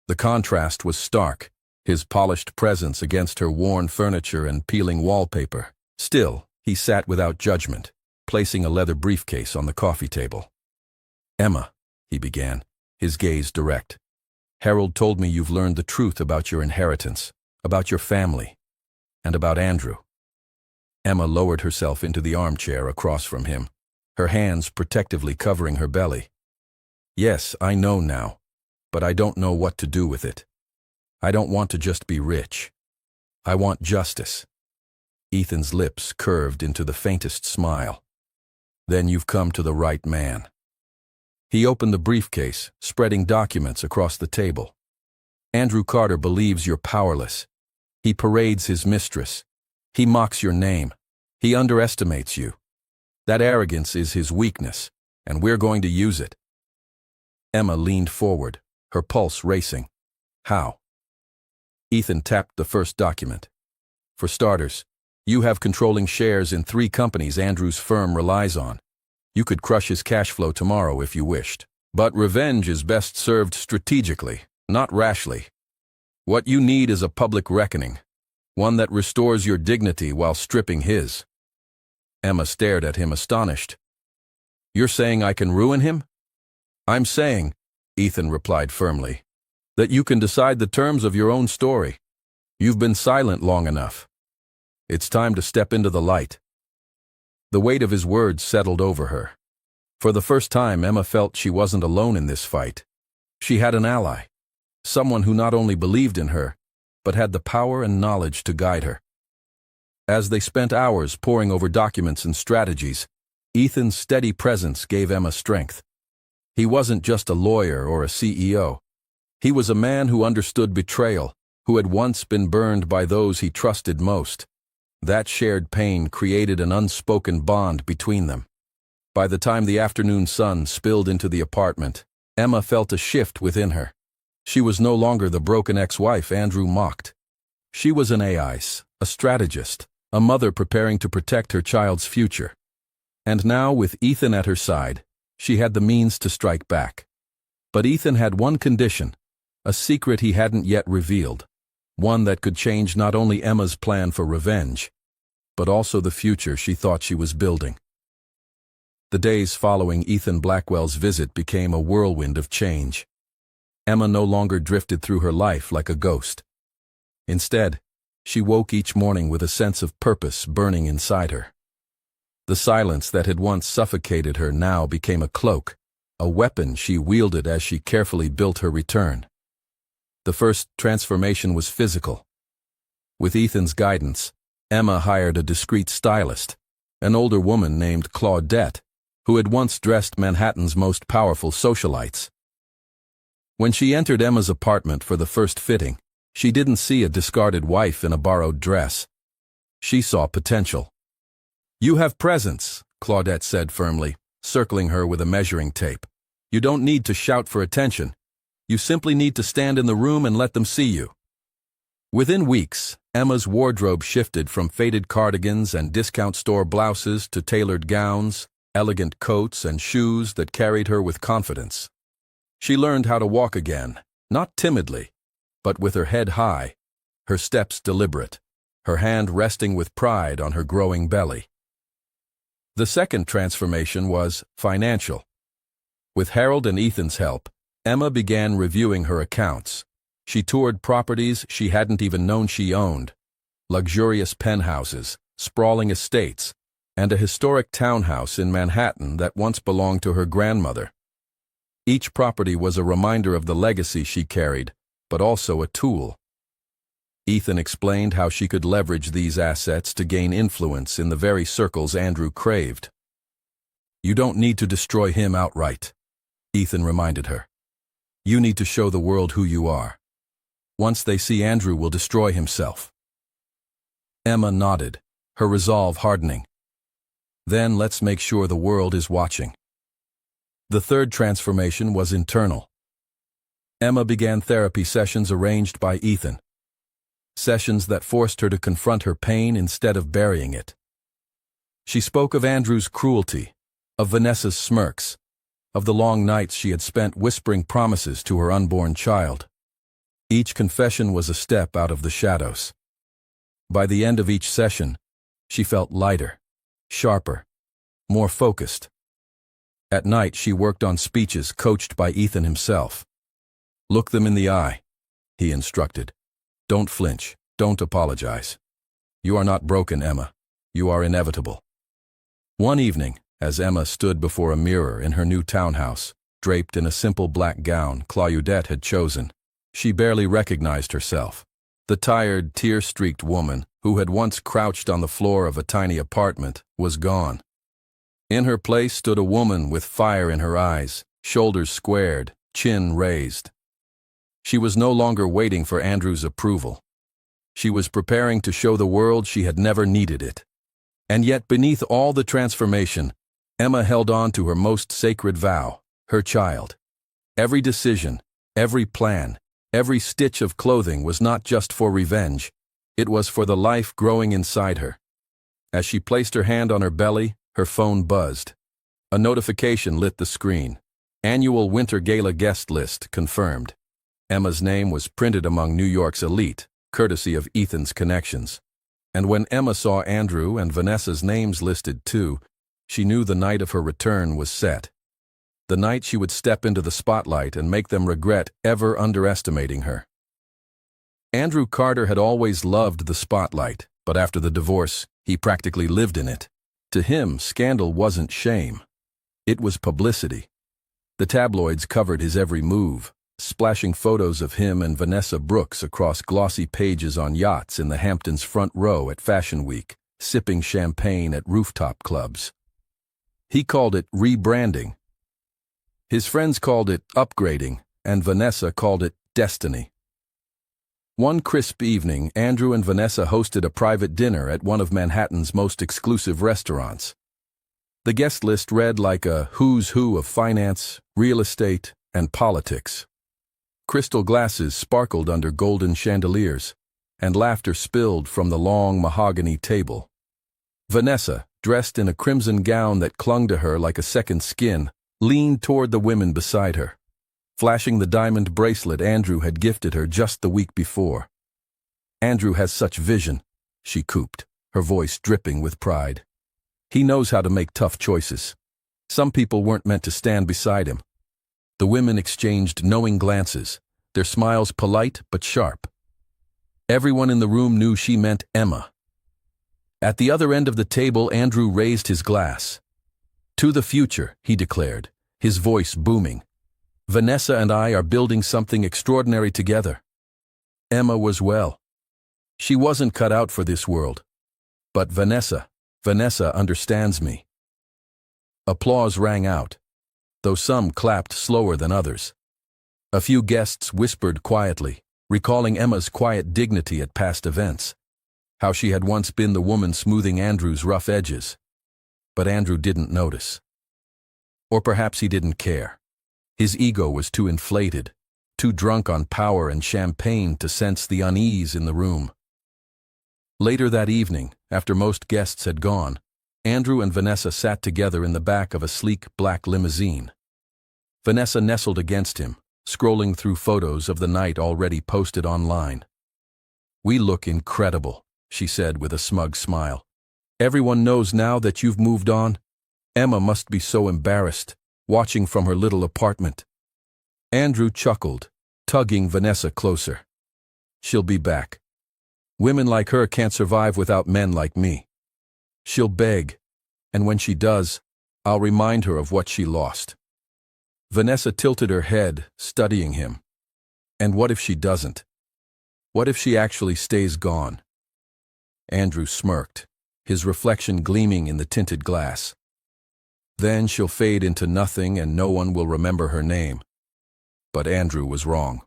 The contrast was stark, his polished presence against her worn furniture and peeling wallpaper. Still, he sat without judgment, placing a leather briefcase on the coffee table. "Emma," he began, his gaze direct. "Harold told me you've learned the truth about your inheritance, about your family, and about Andrew." Emma lowered herself into the armchair across from him, her hands protectively covering her belly. "Yes, I know now, but I don't know what to do with it. I don't want to just be rich. I want justice." Ethan's lips curved into the faintest smile. "Then you've come to the right man." He opened the briefcase, spreading documents across the table. "Andrew Carter believes you're powerless. He parades his mistress. He mocks your name. He underestimates you. That arrogance is his weakness, and we're going to use it." Emma leaned forward, her pulse racing. "How?" Ethan tapped the first document. "For starters, you have controlling shares in 3 companies Andrew's firm relies on. You could crush his cash flow tomorrow if you wished. But revenge is best served strategically, not rashly. What you need is a public reckoning, one that restores your dignity while stripping his." Emma stared at him astonished. "You're saying I can ruin him?" "I'm saying," Ethan replied firmly, "that you can decide the terms of your own story. You've been silent long enough. It's time to step into the light." The weight of his words settled over her. For the first time, Emma felt she wasn't alone in this fight. She had an ally, someone who not only believed in her, but had the power and knowledge to guide her. As they spent hours poring over documents and strategies, Ethan's steady presence gave Emma strength. He wasn't just a lawyer or a CEO. He was a man who understood betrayal, who had once been burned by those he trusted most. That shared pain created an unspoken bond between them. By the time the afternoon sun spilled into the apartment, Emma felt a shift within her. She was no longer the broken ex-wife Andrew mocked. She was an ace, a strategist, a mother preparing to protect her child's future. And now, with Ethan at her side, she had the means to strike back. But Ethan had one condition, a secret he hadn't yet revealed, one that could change not only Emma's plan for revenge, but also the future she thought she was building. The days following Ethan Blackwell's visit became a whirlwind of change. Emma no longer drifted through her life like a ghost. Instead, she woke each morning with a sense of purpose burning inside her. The silence that had once suffocated her now became a cloak, a weapon she wielded as she carefully built her return. The first transformation was physical. With Ethan's guidance, Emma hired a discreet stylist, an older woman named Claudette, who had once dressed Manhattan's most powerful socialites. When she entered Emma's apartment for the first fitting, she didn't see a discarded wife in a borrowed dress. She saw potential. "You have presence," Claudette said firmly, circling her with a measuring tape. "You don't need to shout for attention. You simply need to stand in the room and let them see you." Within weeks, Emma's wardrobe shifted from faded cardigans and discount store blouses to tailored gowns, elegant coats, and shoes that carried her with confidence. She learned how to walk again, not timidly, but with her head high, her steps deliberate, her hand resting with pride on her growing belly. The second transformation was financial. With Harold and Ethan's help, Emma began reviewing her accounts. She toured properties she hadn't even known she owned, luxurious penthouses, sprawling estates, and a historic townhouse in Manhattan that once belonged to her grandmother. Each property was a reminder of the legacy she carried, but also a tool. Ethan explained how she could leverage these assets to gain influence in the very circles Andrew craved. "You don't need to destroy him outright," Ethan reminded her. "You need to show the world who you are. Once they see Andrew will destroy himself." Emma nodded, her resolve hardening. "Then let's make sure the world is watching." The third transformation was internal. Emma began therapy sessions arranged by Ethan. Sessions that forced her to confront her pain instead of burying it. She spoke of Andrew's cruelty, of Vanessa's smirks, of the long nights she had spent whispering promises to her unborn child. Each confession was a step out of the shadows. By the end of each session, she felt lighter, sharper, more focused. At night, she worked on speeches coached by Ethan himself. "Look them in the eye," he instructed. "Don't flinch, don't apologize. You are not broken, Emma. You are inevitable." One evening, as Emma stood before a mirror in her new townhouse, draped in a simple black gown Claudette had chosen, she barely recognized herself. The tired, tear-streaked woman, who had once crouched on the floor of a tiny apartment, was gone. In her place stood a woman with fire in her eyes, shoulders squared, chin raised. She was no longer waiting for Andrew's approval. She was preparing to show the world she had never needed it. And yet, beneath all the transformation, Emma held on to her most sacred vow, her child. Every decision, every plan, every stitch of clothing was not just for revenge. It was for the life growing inside her. As she placed her hand on her belly, her phone buzzed. A notification lit the screen. Annual Winter Gala guest list confirmed. Emma's name was printed among New York's elite, courtesy of Ethan's connections. And when Emma saw Andrew and Vanessa's names listed too, she knew the night of her return was set. The night she would step into the spotlight and make them regret ever underestimating her. Andrew Carter had always loved the spotlight, but after the divorce, he practically lived in it. To him, scandal wasn't shame. It was publicity. The tabloids covered his every move, splashing photos of him and Vanessa Brooks across glossy pages on yachts in the Hamptons' front row at Fashion Week, sipping champagne at rooftop clubs. He called it rebranding. His friends called it upgrading, and Vanessa called it destiny. One crisp evening, Andrew and Vanessa hosted a private dinner at one of Manhattan's most exclusive restaurants. The guest list read like a who's who of finance, real estate, and politics. Crystal glasses sparkled under golden chandeliers, and laughter spilled from the long mahogany table. Vanessa, dressed in a crimson gown that clung to her like a second skin, leaned toward the women beside her, flashing the diamond bracelet Andrew had gifted her just the week before. "Andrew has such vision," she cooped, her voice dripping with pride. "He knows how to make tough choices. Some people weren't meant to stand beside him." The women exchanged knowing glances, their smiles polite but sharp. Everyone in the room knew she meant Emma. At the other end of the table, Andrew raised his glass. "To the future," he declared, his voice booming. "Vanessa and I are building something extraordinary together." Emma was well. She wasn't cut out for this world. But Vanessa understands me. Applause rang out, though some clapped slower than others. A few guests whispered quietly, recalling Emma's quiet dignity at past events, how she had once been the woman smoothing Andrew's rough edges. But Andrew didn't notice. Or perhaps he didn't care. His ego was too inflated, too drunk on power and champagne to sense the unease in the room. Later that evening, after most guests had gone, Andrew and Vanessa sat together in the back of a sleek black limousine. Vanessa nestled against him, scrolling through photos of the night already posted online. "We look incredible," she said with a smug smile. "Everyone knows now that you've moved on. Emma must be so embarrassed, watching from her little apartment." Andrew chuckled, tugging Vanessa closer. "She'll be back. Women like her can't survive without men like me. She'll beg, and when she does, I'll remind her of what she lost." Vanessa tilted her head, studying him. "And what if she doesn't? What if she actually stays gone?" Andrew smirked, his reflection gleaming in the tinted glass. "Then she'll fade into nothing and no one will remember her name." But Andrew was wrong.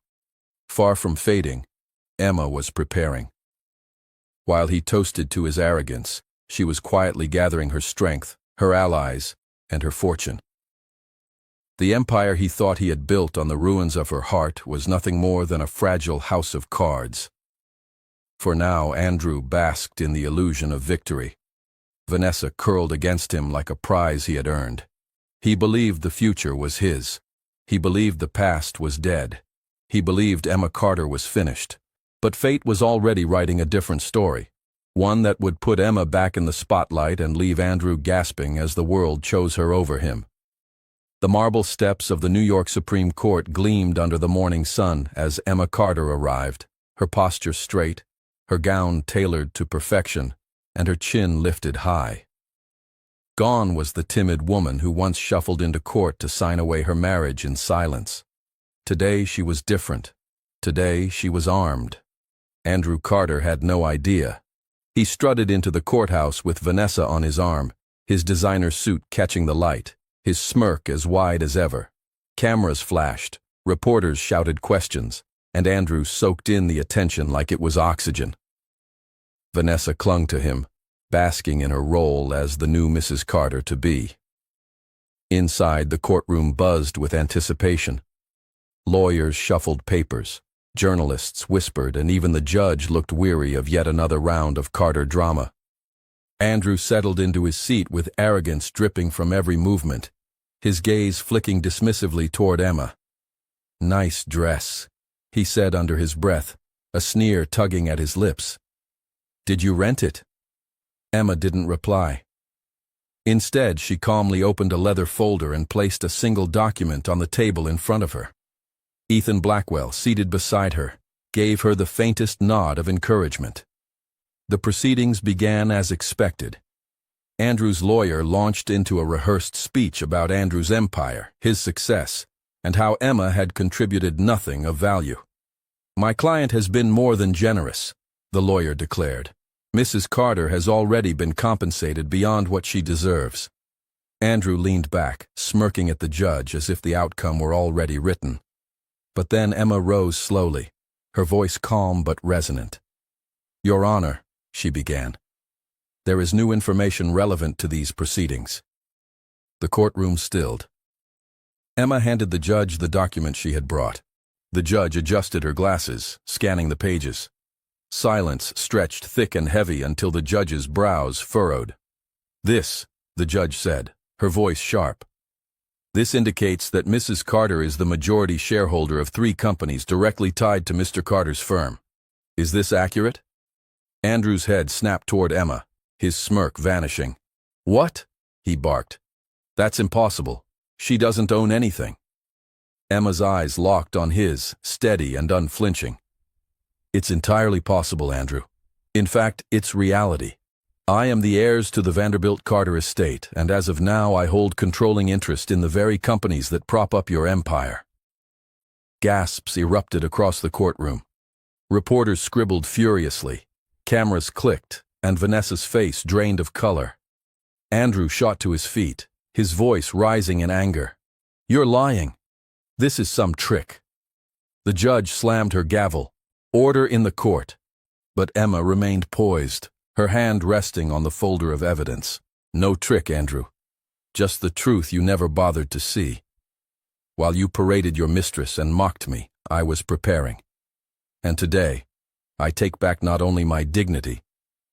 Far from fading, Emma was preparing. While he toasted to his arrogance, she was quietly gathering her strength, her allies, and her fortune. The empire he thought he had built on the ruins of her heart was nothing more than a fragile house of cards. For now, Andrew basked in the illusion of victory. Vanessa curled against him like a prize he had earned. He believed the future was his. He believed the past was dead. He believed Emma Carter was finished. But fate was already writing a different story, one that would put Emma back in the spotlight and leave Andrew gasping as the world chose her over him. The marble steps of the New York Supreme Court gleamed under the morning sun as Emma Carter arrived, her posture straight, her gown tailored to perfection, and her chin lifted high. Gone was the timid woman who once shuffled into court to sign away her marriage in silence. Today she was different. Today she was armed. Andrew Carter had no idea. He strutted into the courthouse with Vanessa on his arm, his designer suit catching the light, his smirk as wide as ever. Cameras flashed, reporters shouted questions, and Andrew soaked in the attention like it was oxygen. Vanessa clung to him, basking in her role as the new Mrs. Carter-to-be. Inside, the courtroom buzzed with anticipation. Lawyers shuffled papers. Journalists whispered, and even the judge looked weary of yet another round of Carter drama. Andrew settled into his seat with arrogance dripping from every movement, his gaze flicking dismissively toward Emma. "Nice dress," he said under his breath, a sneer tugging at his lips. "Did you rent it?" Emma didn't reply. Instead, she calmly opened a leather folder and placed a single document on the table in front of her. Ethan Blackwell, seated beside her, gave her the faintest nod of encouragement. The proceedings began as expected. Andrew's lawyer launched into a rehearsed speech about Andrew's empire, his success, and how Emma had contributed nothing of value. "My client has been more than generous," the lawyer declared. "Mrs. Carter has already been compensated beyond what she deserves." Andrew leaned back, smirking at the judge as if the outcome were already written. But then Emma rose slowly, her voice calm but resonant. "Your Honor," she began, "there is new information relevant to these proceedings." The courtroom stilled. Emma handed the judge the document she had brought. The judge adjusted her glasses, scanning the pages. Silence stretched thick and heavy until the judge's brows furrowed. "This," the judge said, her voice sharp. "This indicates that Mrs. Carter is the majority shareholder of 3 companies directly tied to Mr. Carter's firm. Is this accurate?" Andrew's head snapped toward Emma, his smirk vanishing. "What?" he barked. "That's impossible. She doesn't own anything." Emma's eyes locked on his, steady and unflinching. "It's entirely possible, Andrew. In fact, it's reality. I am the heirs to the Vanderbilt Carter estate, and as of now I hold controlling interest in the very companies that prop up your empire." Gasps erupted across the courtroom. Reporters scribbled furiously. Cameras clicked, and Vanessa's face drained of color. Andrew shot to his feet, his voice rising in anger. "You're lying. This is some trick." The judge slammed her gavel. "Order in the court." But Emma remained poised, her hand resting on the folder of evidence. "No trick, Andrew. Just the truth you never bothered to see. While you paraded your mistress and mocked me, I was preparing. And today, I take back not only my dignity,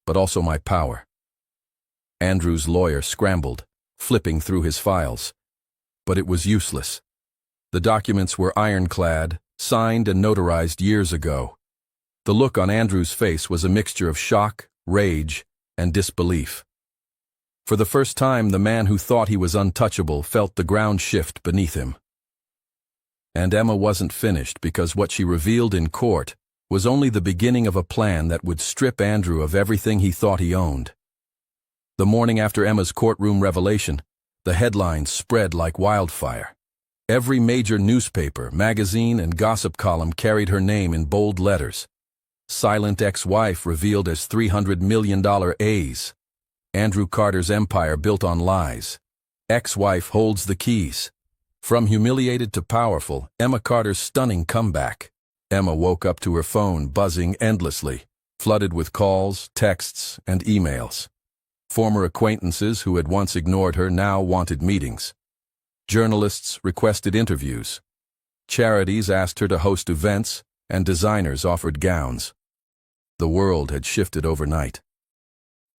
but also my power. Andrew's lawyer scrambled, flipping through his files. But it was useless. The documents were ironclad, signed and notarized years ago. The look on Andrew's face was a mixture of shock, rage, and disbelief. For the first time, the man who thought he was untouchable felt the ground shift beneath him. And Emma wasn't finished, because what she revealed in court was only the beginning of a plan that would strip Andrew of everything he thought he owned. The morning after Emma's courtroom revelation, the headlines spread like wildfire. Every major newspaper, magazine, and gossip column carried her name in bold letters. Silent ex-wife revealed as $300 million A's. Andrew Carter's empire built on lies. Ex-wife holds the keys. From humiliated to powerful, Emma Carter's stunning comeback. Emma woke up to her phone buzzing endlessly, flooded with calls, texts, and emails. Former acquaintances who had once ignored her now wanted meetings. Journalists requested interviews. Charities asked her to host events, and designers offered gowns. The world had shifted overnight.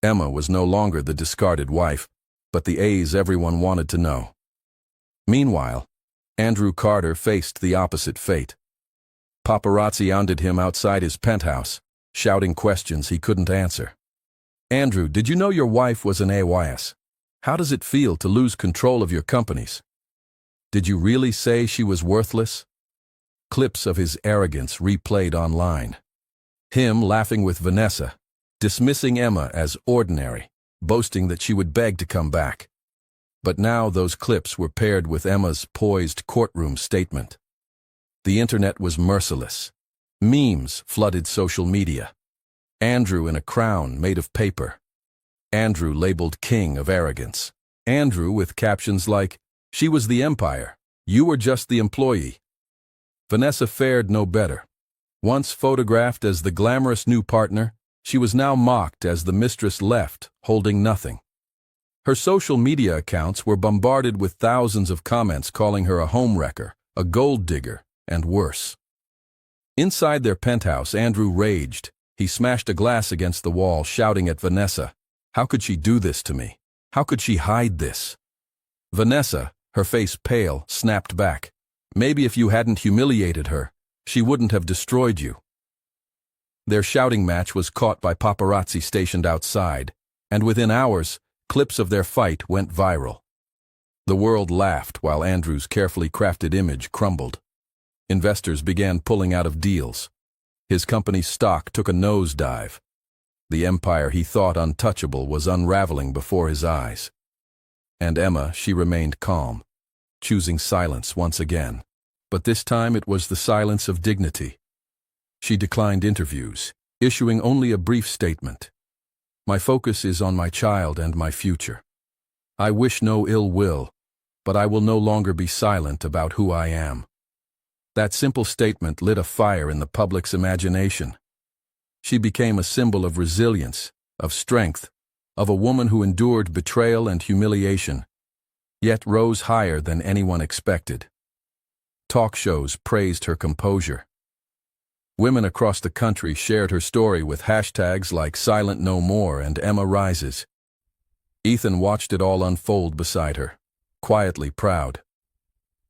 Emma was no longer the discarded wife, but the A's everyone wanted to know. Meanwhile, Andrew Carter faced the opposite fate. Paparazzi hounded him outside his penthouse, shouting questions he couldn't answer. Andrew, did you know your wife was an AYS? How does it feel to lose control of your companies? Did you really say she was worthless? Clips of his arrogance replayed online. Him laughing with Vanessa, dismissing Emma as ordinary, boasting that she would beg to come back. But now those clips were paired with Emma's poised courtroom statement. The internet was merciless. Memes flooded social media. Andrew in a crown made of paper. Andrew labeled king of arrogance. Andrew with captions like, "She was the empire. You were just the employee." Vanessa fared no better. Once photographed as the glamorous new partner, she was now mocked as the mistress left, holding nothing. Her social media accounts were bombarded with thousands of comments calling her a homewrecker, a gold digger, and worse. Inside their penthouse, Andrew raged. He smashed a glass against the wall, shouting at Vanessa, "How could she do this to me? How could she hide this?" Vanessa, her face pale, snapped back, "Maybe if you hadn't humiliated her, she wouldn't have destroyed you." Their shouting match was caught by paparazzi stationed outside, and within hours, clips of their fight went viral. The world laughed while Andrew's carefully crafted image crumbled. Investors began pulling out of deals. His company's stock took a nosedive. The empire he thought untouchable was unraveling before his eyes. And Emma, she remained calm, choosing silence once again. But this time it was the silence of dignity. She declined interviews, issuing only a brief statement. "My focus is on my child and my future. I wish no ill will, but I will no longer be silent about who I am." That simple statement lit a fire in the public's imagination. She became a symbol of resilience, of strength, of a woman who endured betrayal and humiliation, yet rose higher than anyone expected. Talk shows praised her composure. Women across the country shared her story with hashtags like Silent No More and Emma Rises. Ethan watched it all unfold beside her, quietly proud.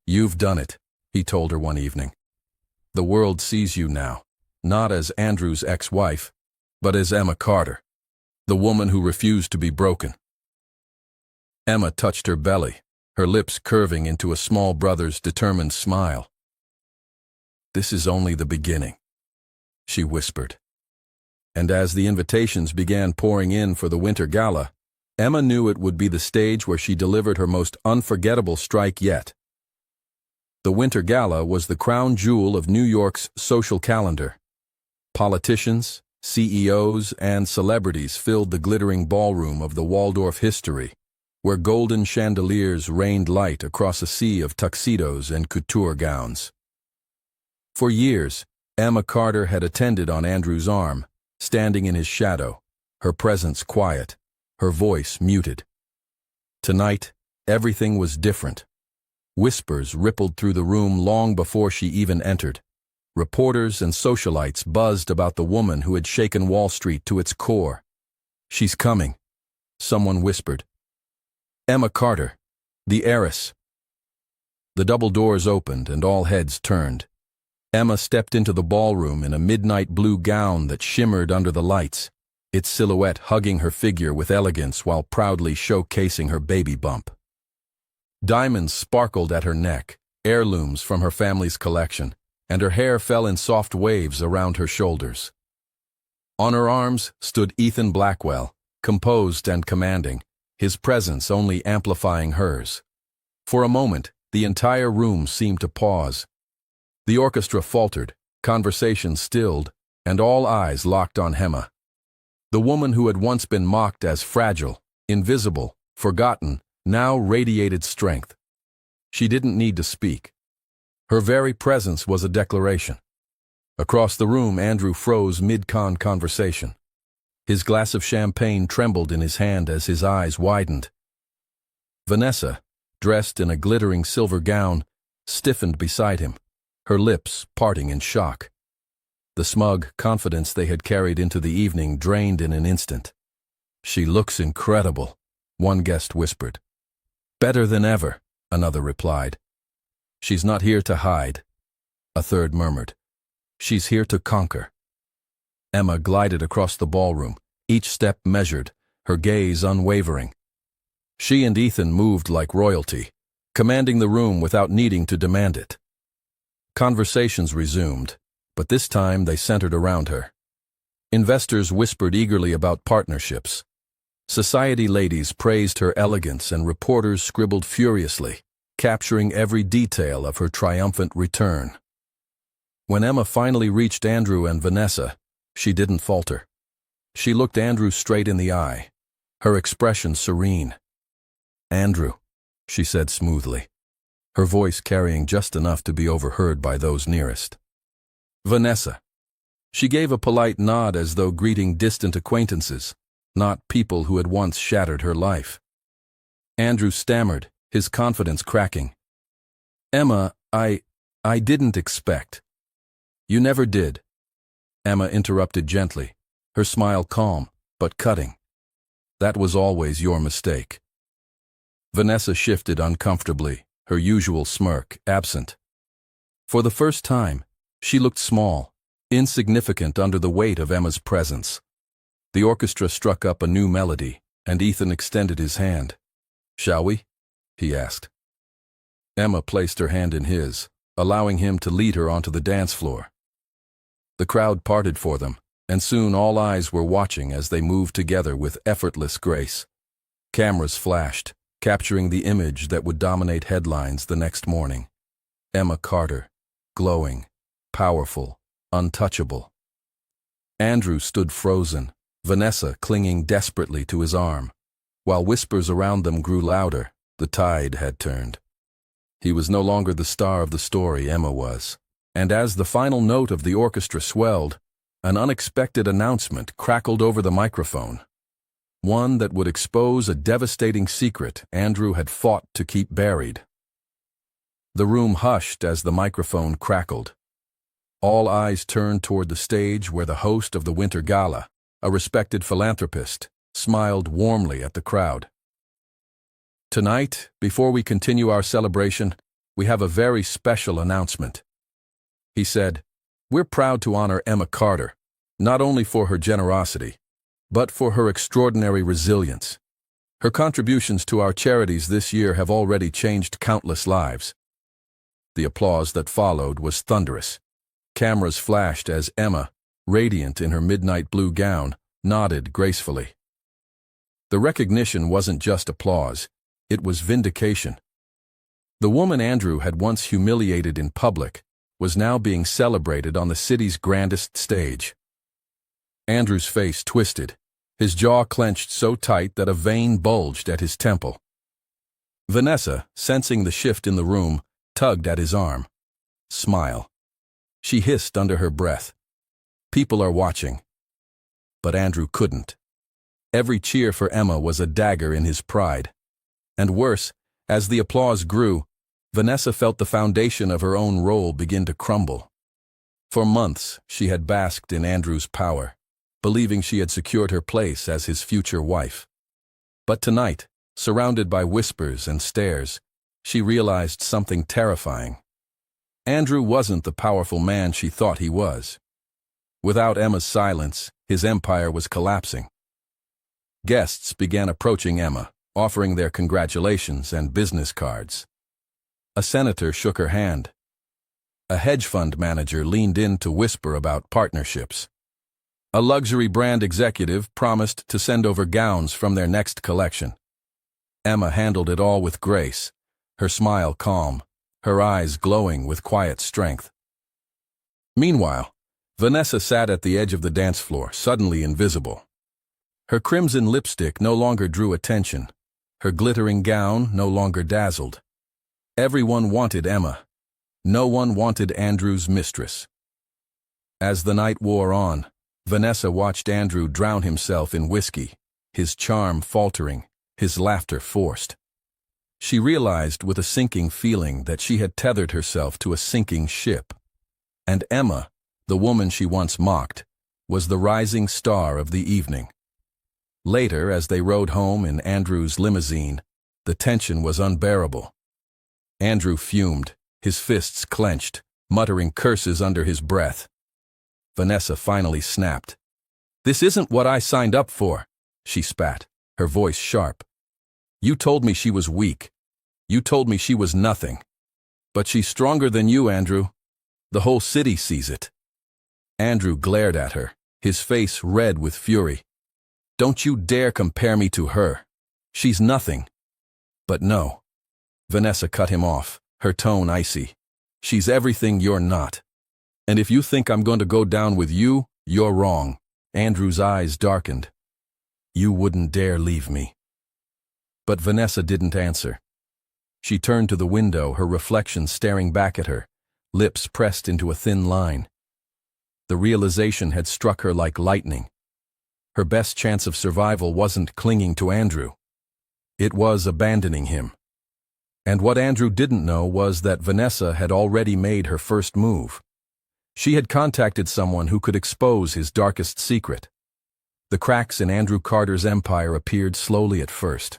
"You've done it," he told her one evening. "The world sees you now, not as Andrew's ex-wife, but as Emma Carter, the woman who refused to be broken." Emma touched her belly, her lips curving into a small brother's determined smile. "This is only the beginning," she whispered. And as the invitations began pouring in for the winter gala, Emma knew it would be the stage where she delivered her most unforgettable strike yet. The Winter Gala was the crown jewel of New York's social calendar. Politicians, CEOs, and celebrities filled the glittering ballroom of the Waldorf history, where golden chandeliers rained light across a sea of tuxedos and couture gowns. For years, Emma Carter had attended on Andrew's arm, standing in his shadow, her presence quiet, her voice muted. Tonight, everything was different. Whispers rippled through the room long before she even entered. Reporters and socialites buzzed about the woman who had shaken Wall Street to its core. "She's coming," someone whispered. "Emma Carter, the heiress." The double doors opened and all heads turned. Emma stepped into the ballroom in a midnight blue gown that shimmered under the lights, its silhouette hugging her figure with elegance while proudly showcasing her baby bump. Diamonds sparkled at her neck, heirlooms from her family's collection, and her hair fell in soft waves around her shoulders. On her arms stood Ethan Blackwell, composed and commanding, his presence only amplifying hers. For a moment, the entire room seemed to pause. The orchestra faltered, conversation stilled, and all eyes locked on Emma. The woman who had once been mocked as fragile, invisible, forgotten, now radiated strength. She didn't need to speak. Her very presence was a declaration. Across the room, Andrew froze mid-con conversation. His glass of champagne trembled in his hand as his eyes widened. Vanessa, dressed in a glittering silver gown, stiffened beside him, her lips parting in shock. The smug confidence they had carried into the evening drained in an instant. "She looks incredible," one guest whispered. "Better than ever," another replied. "She's not here to hide," a third murmured. "She's here to conquer." Emma glided across the ballroom, each step measured, her gaze unwavering. She and Ethan moved like royalty, commanding the room without needing to demand it. Conversations resumed, but this time they centered around her. Investors whispered eagerly about partnerships. Society ladies praised her elegance and reporters scribbled furiously, capturing every detail of her triumphant return. When Emma finally reached Andrew and Vanessa, she didn't falter. She looked Andrew straight in the eye, her expression serene. "Andrew," she said smoothly, her voice carrying just enough to be overheard by those nearest. "Vanessa." She gave a polite nod as though greeting distant acquaintances, not people who had once shattered her life. Andrew stammered, his confidence cracking. "Emma, I didn't expect." "You never did," Emma interrupted gently, her smile calm, but cutting. "That was always your mistake." Vanessa shifted uncomfortably, her usual smirk absent. For the first time, she looked small, insignificant under the weight of Emma's presence. The orchestra struck up a new melody, and Ethan extended his hand. "Shall we?" he asked. Emma placed her hand in his, allowing him to lead her onto the dance floor. The crowd parted for them, and soon all eyes were watching as they moved together with effortless grace. Cameras flashed, capturing the image that would dominate headlines the next morning. Emma Carter, glowing, powerful, untouchable. Andrew stood frozen, Vanessa clinging desperately to his arm. While whispers around them grew louder, the tide had turned. He was no longer the star of the story, Emma was. And as the final note of the orchestra swelled, an unexpected announcement crackled over the microphone. One that would expose a devastating secret Andrew had fought to keep buried. The room hushed as the microphone crackled. All eyes turned toward the stage where the host of the Winter Gala, a respected philanthropist, smiled warmly at the crowd. "Tonight, before we continue our celebration, we have a very special announcement," he said. "We're proud to honor Emma Carter, not only for her generosity, but for her extraordinary resilience. Her contributions to our charities this year have already changed countless lives." The applause that followed was thunderous. Cameras flashed as Emma, radiant in her midnight blue gown, nodded gracefully. The recognition wasn't just applause, it was vindication. The woman Andrew had once humiliated in public was now being celebrated on the city's grandest stage. Andrew's face twisted, his jaw clenched so tight that a vein bulged at his temple. Vanessa, sensing the shift in the room, tugged at his arm. "Smile," she hissed under her breath. "People are watching." But Andrew couldn't. Every cheer for Emma was a dagger in his pride. And worse, as the applause grew, Vanessa felt the foundation of her own role begin to crumble. For months, she had basked in Andrew's power, believing she had secured her place as his future wife. But tonight, surrounded by whispers and stares, she realized something terrifying. Andrew wasn't the powerful man she thought he was. Without Emma's silence, his empire was collapsing. Guests began approaching Emma, offering their congratulations and business cards. A senator shook her hand. A hedge fund manager leaned in to whisper about partnerships. A luxury brand executive promised to send over gowns from their next collection. Emma handled it all with grace, her smile calm, her eyes glowing with quiet strength. Meanwhile, Vanessa sat at the edge of the dance floor, suddenly invisible. Her crimson lipstick no longer drew attention. Her glittering gown no longer dazzled. Everyone wanted Emma. No one wanted Andrew's mistress. As the night wore on, Vanessa watched Andrew drown himself in whiskey, his charm faltering, his laughter forced. She realized with a sinking feeling that she had tethered herself to a sinking ship. And Emma, the woman she once mocked, was the rising star of the evening. Later, as they rode home in Andrew's limousine, the tension was unbearable. Andrew fumed, his fists clenched, muttering curses under his breath. Vanessa finally snapped. "This isn't what I signed up for," she spat, her voice sharp. "You told me she was weak. You told me she was nothing. But she's stronger than you, Andrew. The whole city sees it." Andrew glared at her, his face red with fury. "Don't you dare compare me to her. She's nothing." "But no." Vanessa cut him off, her tone icy. "She's everything you're not. And if you think I'm going to go down with you, you're wrong." Andrew's eyes darkened. "You wouldn't dare leave me." But Vanessa didn't answer. She turned to the window, her reflection staring back at her, lips pressed into a thin line. The realization had struck her like lightning. Her best chance of survival wasn't clinging to Andrew. It was abandoning him. And what Andrew didn't know was that Vanessa had already made her first move. She had contacted someone who could expose his darkest secret. The cracks in Andrew Carter's empire appeared slowly at first.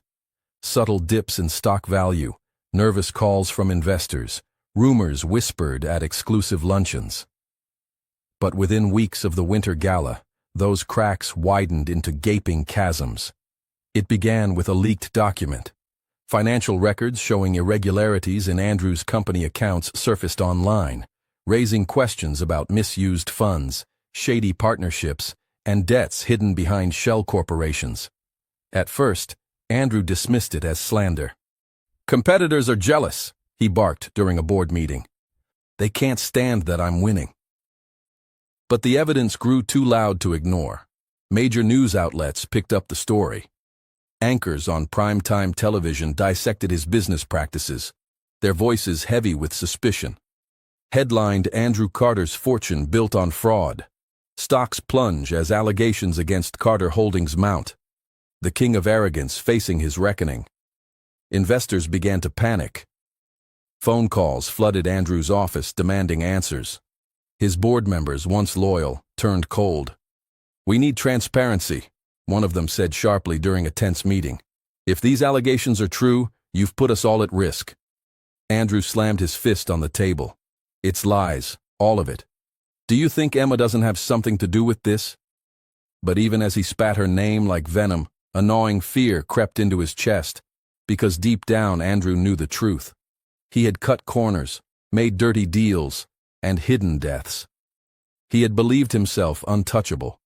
Subtle dips in stock value, nervous calls from investors, rumors whispered at exclusive luncheons. But within weeks of the winter gala, those cracks widened into gaping chasms. It began with a leaked document. Financial records showing irregularities in Andrew's company accounts surfaced online, raising questions about misused funds, shady partnerships, and debts hidden behind shell corporations. At first, Andrew dismissed it as slander. "Competitors are jealous," he barked during a board meeting. "They can't stand that I'm winning." But the evidence grew too loud to ignore. Major news outlets picked up the story. Anchors on primetime television dissected his business practices, their voices heavy with suspicion. Headlined "Andrew Carter's Fortune Built on Fraud." Stocks plunge as allegations against Carter Holdings mount. The king of arrogance facing his reckoning. Investors began to panic. Phone calls flooded Andrew's office demanding answers. His board members, once loyal, turned cold. "We need transparency," one of them said sharply during a tense meeting. "If these allegations are true, you've put us all at risk." Andrew slammed his fist on the table. "It's lies, all of it. Do you think Emma doesn't have something to do with this?" But even as he spat her name like venom, a gnawing fear crept into his chest, because deep down Andrew knew the truth. He had cut corners, made dirty deals, and hidden deaths. He had believed himself untouchable.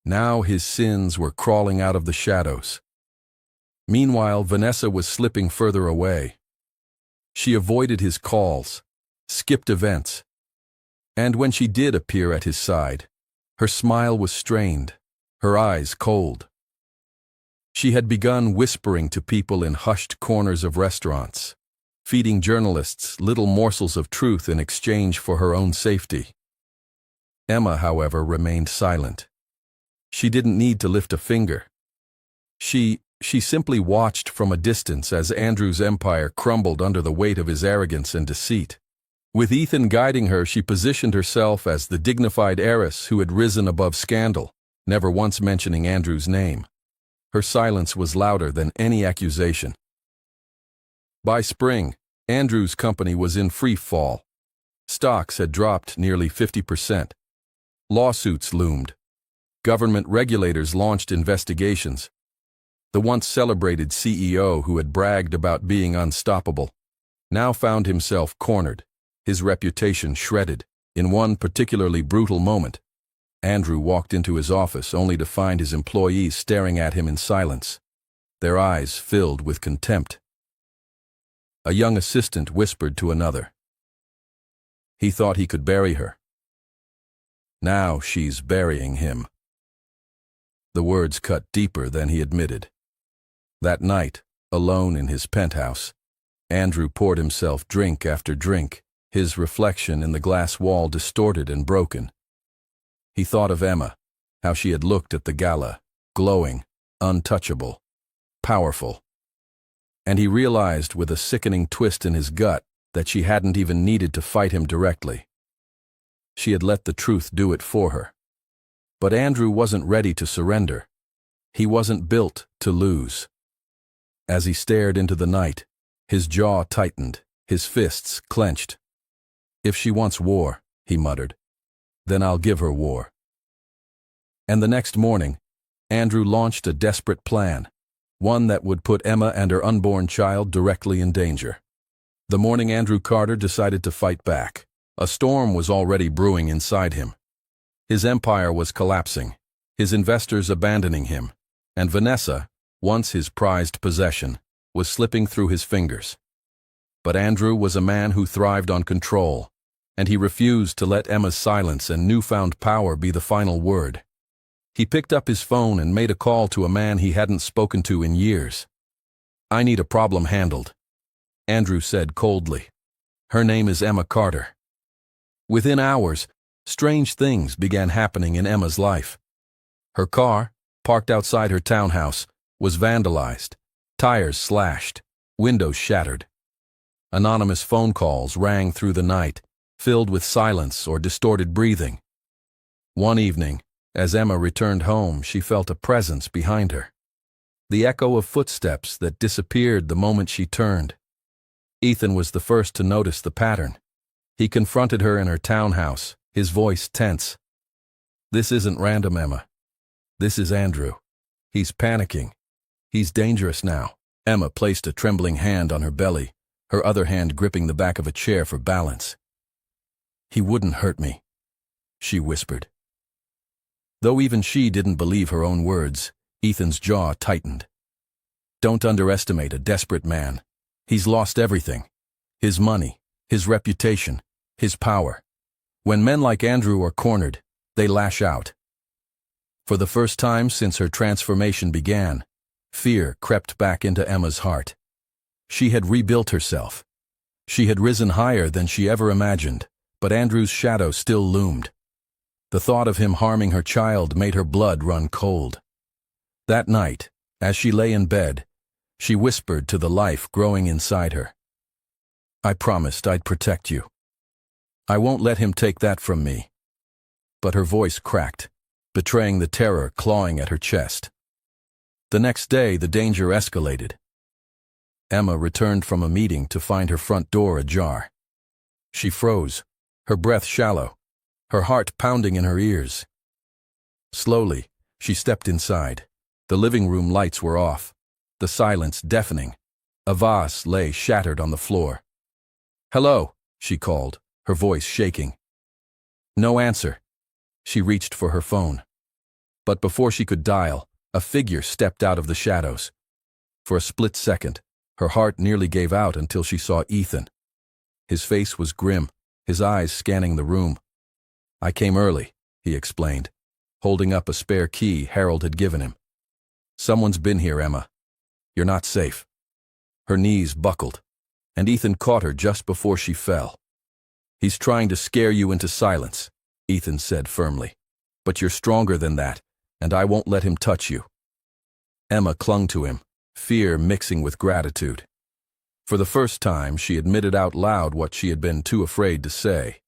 Now his sins were crawling out of the shadows. Meanwhile, Vanessa was slipping further away. She avoided his calls, skipped events, and when she did appear at his side, her smile was strained, her eyes cold. She had begun whispering to people in hushed corners of restaurants, feeding journalists little morsels of truth in exchange for her own safety. Emma, however, remained silent. She didn't need to lift a finger. She simply watched from a distance as Andrew's empire crumbled under the weight of his arrogance and deceit. With Ethan guiding her, she positioned herself as the dignified heiress who had risen above scandal, never once mentioning Andrew's name. Her silence was louder than any accusation. By spring, Andrew's company was in free fall. Stocks had dropped nearly 50%. Lawsuits loomed. Government regulators launched investigations. The once celebrated CEO who had bragged about being unstoppable now found himself cornered, his reputation shredded. In one particularly brutal moment, Andrew walked into his office only to find his employees staring at him in silence, their eyes filled with contempt. A young assistant whispered to another. He thought he could bury her. Now she's burying him. The words cut deeper than he admitted. That night, alone in his penthouse, Andrew poured himself drink after drink, his reflection in the glass wall distorted and broken. He thought of Emma, how she had looked at the gala, glowing, untouchable, powerful. And he realized with a sickening twist in his gut that she hadn't even needed to fight him directly. She had let the truth do it for her. But Andrew wasn't ready to surrender. He wasn't built to lose. As he stared into the night, his jaw tightened, his fists clenched. "If she wants war," he muttered, "then I'll give her war." And the next morning, Andrew launched a desperate plan, one that would put Emma and her unborn child directly in danger. The morning Andrew Carter decided to fight back. A storm was already brewing inside him. His empire was collapsing, his investors abandoning him, and Vanessa, once his prized possession, was slipping through his fingers. But Andrew was a man who thrived on control, and he refused to let Emma's silence and newfound power be the final word. He picked up his phone and made a call to a man he hadn't spoken to in years. "I need a problem handled," Andrew said coldly. "Her name is Emma Carter." Within hours, strange things began happening in Emma's life. Her car, parked outside her townhouse, was vandalized, tires slashed, windows shattered. Anonymous phone calls rang through the night, filled with silence or distorted breathing. One evening, as Emma returned home, she felt a presence behind her. The echo of footsteps that disappeared the moment she turned. Ethan was the first to notice the pattern. He confronted her in her townhouse, his voice tense. "This isn't random, Emma. This is Andrew. He's panicking. He's dangerous now." Emma placed a trembling hand on her belly, her other hand gripping the back of a chair for balance. "He wouldn't hurt me," she whispered. Though even she didn't believe her own words, Ethan's jaw tightened. "Don't underestimate a desperate man. He's lost everything. His money, his reputation, his power. When men like Andrew are cornered, they lash out." For the first time since her transformation began, fear crept back into Emma's heart. She had rebuilt herself. She had risen higher than she ever imagined, but Andrew's shadow still loomed. The thought of him harming her child made her blood run cold. That night, as she lay in bed, she whispered to the life growing inside her. "I promised I'd protect you. I won't let him take that from me." But her voice cracked, betraying the terror clawing at her chest. The next day, the danger escalated. Emma returned from a meeting to find her front door ajar. She froze, her breath shallow, her heart pounding in her ears. Slowly, she stepped inside. The living room lights were off, the silence deafening. A vase lay shattered on the floor. "Hello," she called, her voice shaking. No answer. She reached for her phone. But before she could dial, a figure stepped out of the shadows. For a split second, her heart nearly gave out until she saw Ethan. His face was grim, his eyes scanning the room. "I came early," he explained, holding up a spare key Harold had given him. "Someone's been here, Emma. You're not safe." Her knees buckled, and Ethan caught her just before she fell. "He's trying to scare you into silence," Ethan said firmly. "But you're stronger than that, and I won't let him touch you." Emma clung to him, fear mixing with gratitude. For the first time, she admitted out loud what she had been too afraid to say.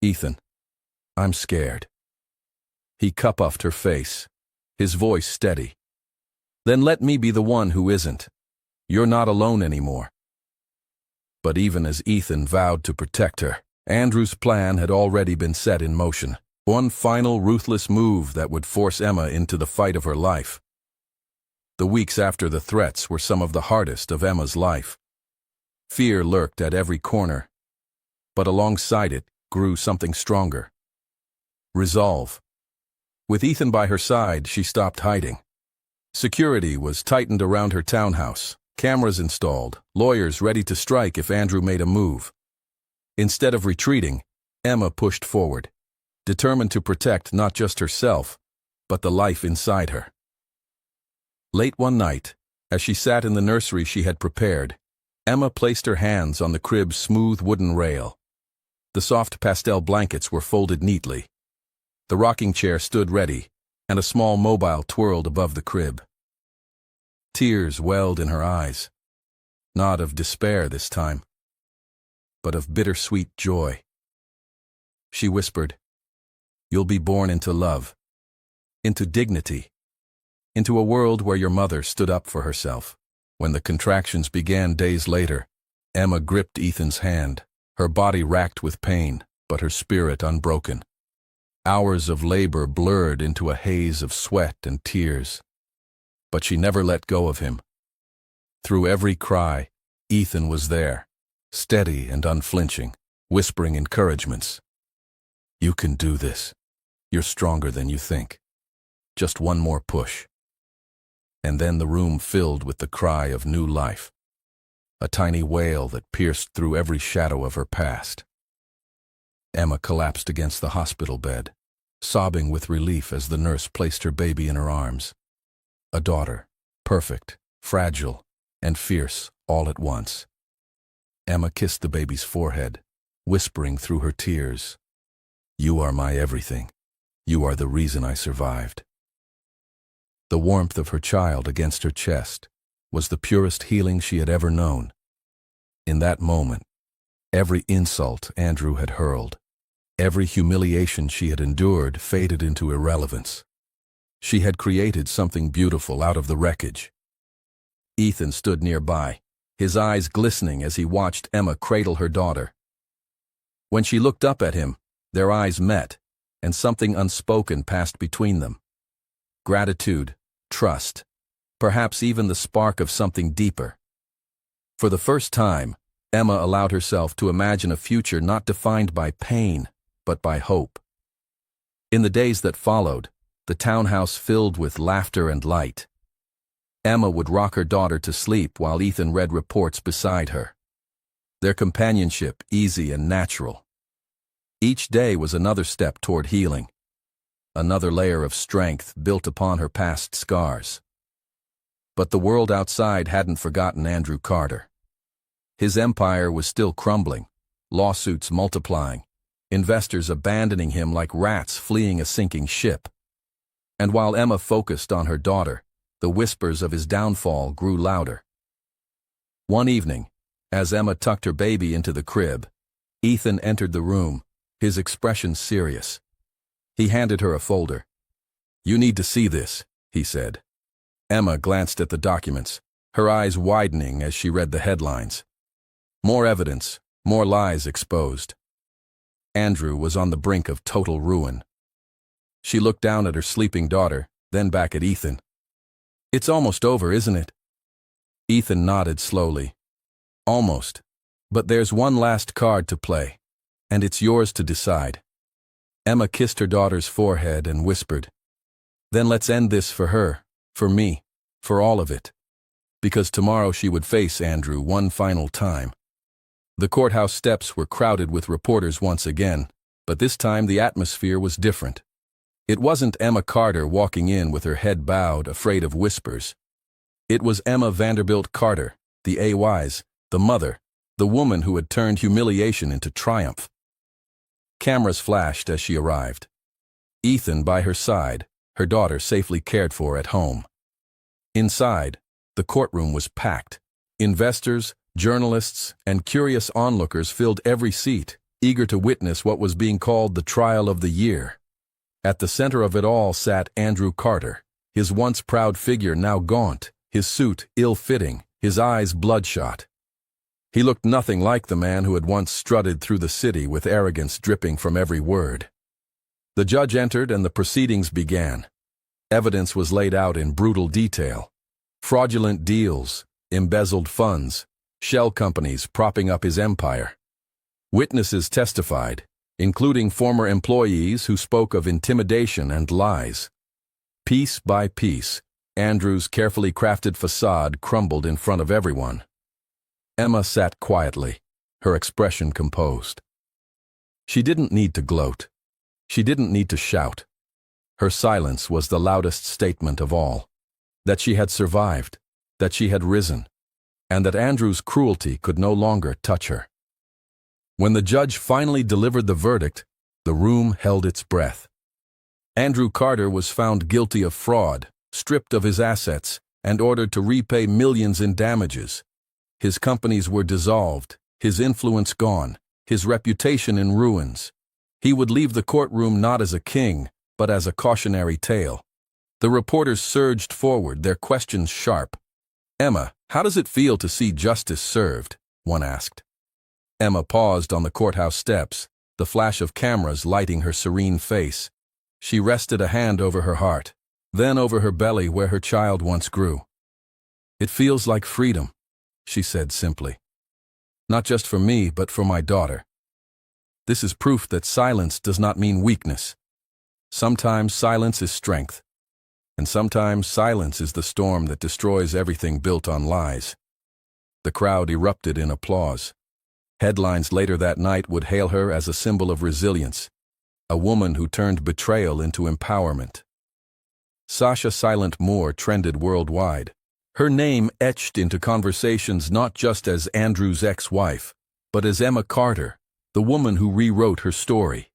"Ethan, I'm scared." He cup-puffed her face, his voice steady. "Then let me be the one who isn't. You're not alone anymore." But even as Ethan vowed to protect her, Andrew's plan had already been set in motion. One final ruthless move that would force Emma into the fight of her life. The weeks after the threats were some of the hardest of Emma's life. Fear lurked at every corner, but alongside it grew something stronger. Resolve. With Ethan by her side, she stopped hiding. Security was tightened around her townhouse, cameras installed, lawyers ready to strike if Andrew made a move. Instead of retreating, Emma pushed forward, determined to protect not just herself, but the life inside her. Late one night, as she sat in the nursery she had prepared, Emma placed her hands on the crib's smooth wooden rail. The soft pastel blankets were folded neatly. The rocking chair stood ready, and a small mobile twirled above the crib. Tears welled in her eyes, not of despair this time, but of bittersweet joy. She whispered, "You'll be born into love, into dignity, into a world where your mother stood up for herself." When the contractions began days later, Emma gripped Ethan's hand, her body racked with pain, but her spirit unbroken. Hours of labor blurred into a haze of sweat and tears. But she never let go of him. Through every cry, Ethan was there, steady and unflinching, whispering encouragements. "You can do this. You're stronger than you think. Just one more push." And then the room filled with the cry of new life, a tiny wail that pierced through every shadow of her past. Emma collapsed against the hospital bed, sobbing with relief as the nurse placed her baby in her arms. A daughter, perfect, fragile, and fierce all at once. Emma kissed the baby's forehead, whispering through her tears, "You are my everything. You are the reason I survived." The warmth of her child against her chest was the purest healing she had ever known. In that moment, every insult Andrew had hurled, every humiliation she had endured faded into irrelevance. She had created something beautiful out of the wreckage. Ethan stood nearby, his eyes glistening as he watched Emma cradle her daughter. When she looked up at him, their eyes met, and something unspoken passed between them. Gratitude, trust, perhaps even the spark of something deeper. For the first time, Emma allowed herself to imagine a future not defined by pain, but by hope. In the days that followed, the townhouse filled with laughter and light. Emma would rock her daughter to sleep while Ethan read reports beside her. Their companionship easy and natural. Each day was another step toward healing, another layer of strength built upon her past scars. But the world outside hadn't forgotten Andrew Carter. His empire was still crumbling, lawsuits multiplying, investors abandoning him like rats fleeing a sinking ship. And while Emma focused on her daughter, the whispers of his downfall grew louder. One evening, as Emma tucked her baby into the crib, Ethan entered the room, his expression serious. He handed her a folder. "You need to see this," he said. Emma glanced at the documents, her eyes widening as she read the headlines. More evidence, more lies exposed. Andrew was on the brink of total ruin. She looked down at her sleeping daughter, then back at Ethan. "It's almost over, isn't it?" Ethan nodded slowly. "Almost. But there's one last card to play, and it's yours to decide." Emma kissed her daughter's forehead and whispered, "Then let's end this for her, for me, for all of it." Because tomorrow she would face Andrew one final time. The courthouse steps were crowded with reporters once again, but this time the atmosphere was different. It wasn't Emma Carter walking in with her head bowed, afraid of whispers. It was Emma Vanderbilt Carter, the AY's, the mother, the woman who had turned humiliation into triumph. Cameras flashed as she arrived. Ethan by her side, her daughter safely cared for at home. Inside, the courtroom was packed. Investors, Journalists and curious onlookers filled every seat, eager to witness what was being called the trial of the year. At the center of it all sat Andrew Carter, his once proud figure now gaunt, his suit ill-fitting, his eyes bloodshot. He looked nothing like the man who had once strutted through the city with arrogance dripping from every word. The judge entered and the proceedings began. Evidence was laid out in brutal detail. Fraudulent deals, embezzled funds, shell companies propping up his empire. Witnesses testified, including former employees who spoke of intimidation and lies. Piece by piece, Andrew's carefully crafted facade crumbled in front of everyone. Emma sat quietly, her expression composed. She didn't need to gloat. She didn't need to shout. Her silence was the loudest statement of all. That she had survived, that she had risen, and that Andrew's cruelty could no longer touch her. When the judge finally delivered the verdict, the room held its breath. Andrew Carter was found guilty of fraud, stripped of his assets, and ordered to repay millions in damages. His companies were dissolved, his influence gone, his reputation in ruins. He would leave the courtroom not as a king, but as a cautionary tale. The reporters surged forward, their questions sharp. "Emma, how does it feel to see justice served?" one asked. Emma paused on the courthouse steps, the flash of cameras lighting her serene face. She rested a hand over her heart, then over her belly where her child once grew. "It feels like freedom," she said simply. "Not just for me, but for my daughter. This is proof that silence does not mean weakness. Sometimes silence is strength, and sometimes silence is the storm that destroys everything built on lies." The crowd erupted in applause. Headlines later that night would hail her as a symbol of resilience, a woman who turned betrayal into empowerment. Sasha Silent Moore trended worldwide, her name etched into conversations not just as Andrew's ex-wife, but as Emma Carter, the woman who rewrote her story.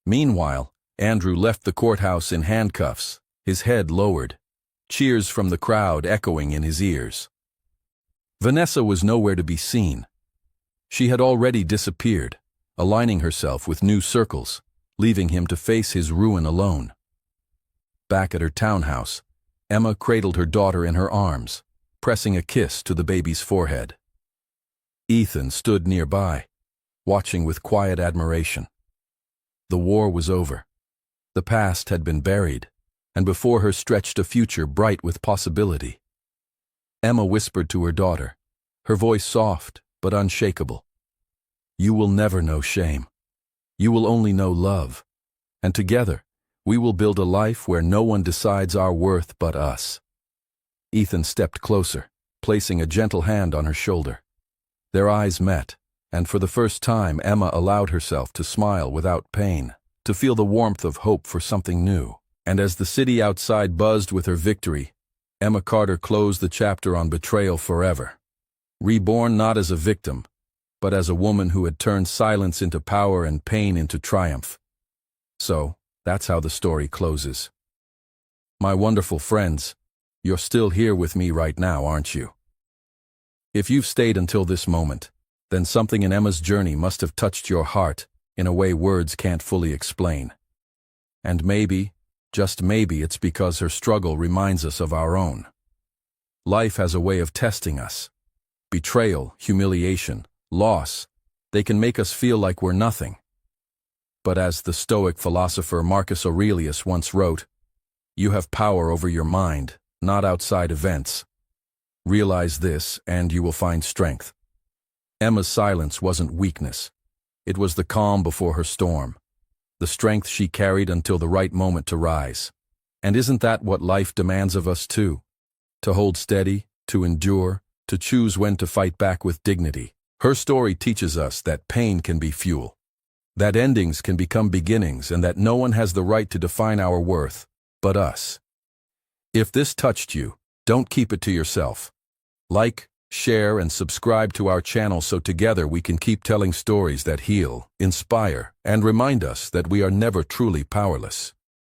Meanwhile, Andrew left the courthouse in handcuffs, his head lowered, cheers from the crowd echoing in his ears. Vanessa was nowhere to be seen. She had already disappeared, aligning herself with new circles, leaving him to face his ruin alone. Back at her townhouse, Emma cradled her daughter in her arms, pressing a kiss to the baby's forehead. Ethan stood nearby, watching with quiet admiration. The war was over. The past had been buried, and before her stretched a future bright with possibility. Emma whispered to her daughter, her voice soft but unshakable. "You will never know shame. You will only know love. And together, we will build a life where no one decides our worth but us." Ethan stepped closer, placing a gentle hand on her shoulder. Their eyes met, and for the first time Emma allowed herself to smile without pain, to feel the warmth of hope for something new. And as the city outside buzzed with her victory, Emma Carter closed the chapter on betrayal forever. Reborn not as a victim, but as a woman who had turned silence into power and pain into triumph. So, that's how the story closes. My wonderful friends, you're still here with me right now, aren't you? If you've stayed until this moment, then something in Emma's journey must have touched your heart in a way words can't fully explain. And maybe, just maybe, it's because her struggle reminds us of our own. Life has a way of testing us. Betrayal, humiliation, loss, they can make us feel like we're nothing. But as the Stoic philosopher Marcus Aurelius once wrote, "You have power over your mind, not outside events. Realize this, and you will find strength." Emma's silence wasn't weakness. It was the calm before her storm, the strength she carried until the right moment to rise. And isn't that what life demands of us too? To hold steady, to endure, to choose when to fight back with dignity. Her story teaches us that pain can be fuel, that endings can become beginnings, and that no one has the right to define our worth but us. If this touched you, don't keep it to yourself. Like, share, and subscribe to our channel so together we can keep telling stories that heal, inspire, and remind us that we are never truly powerless.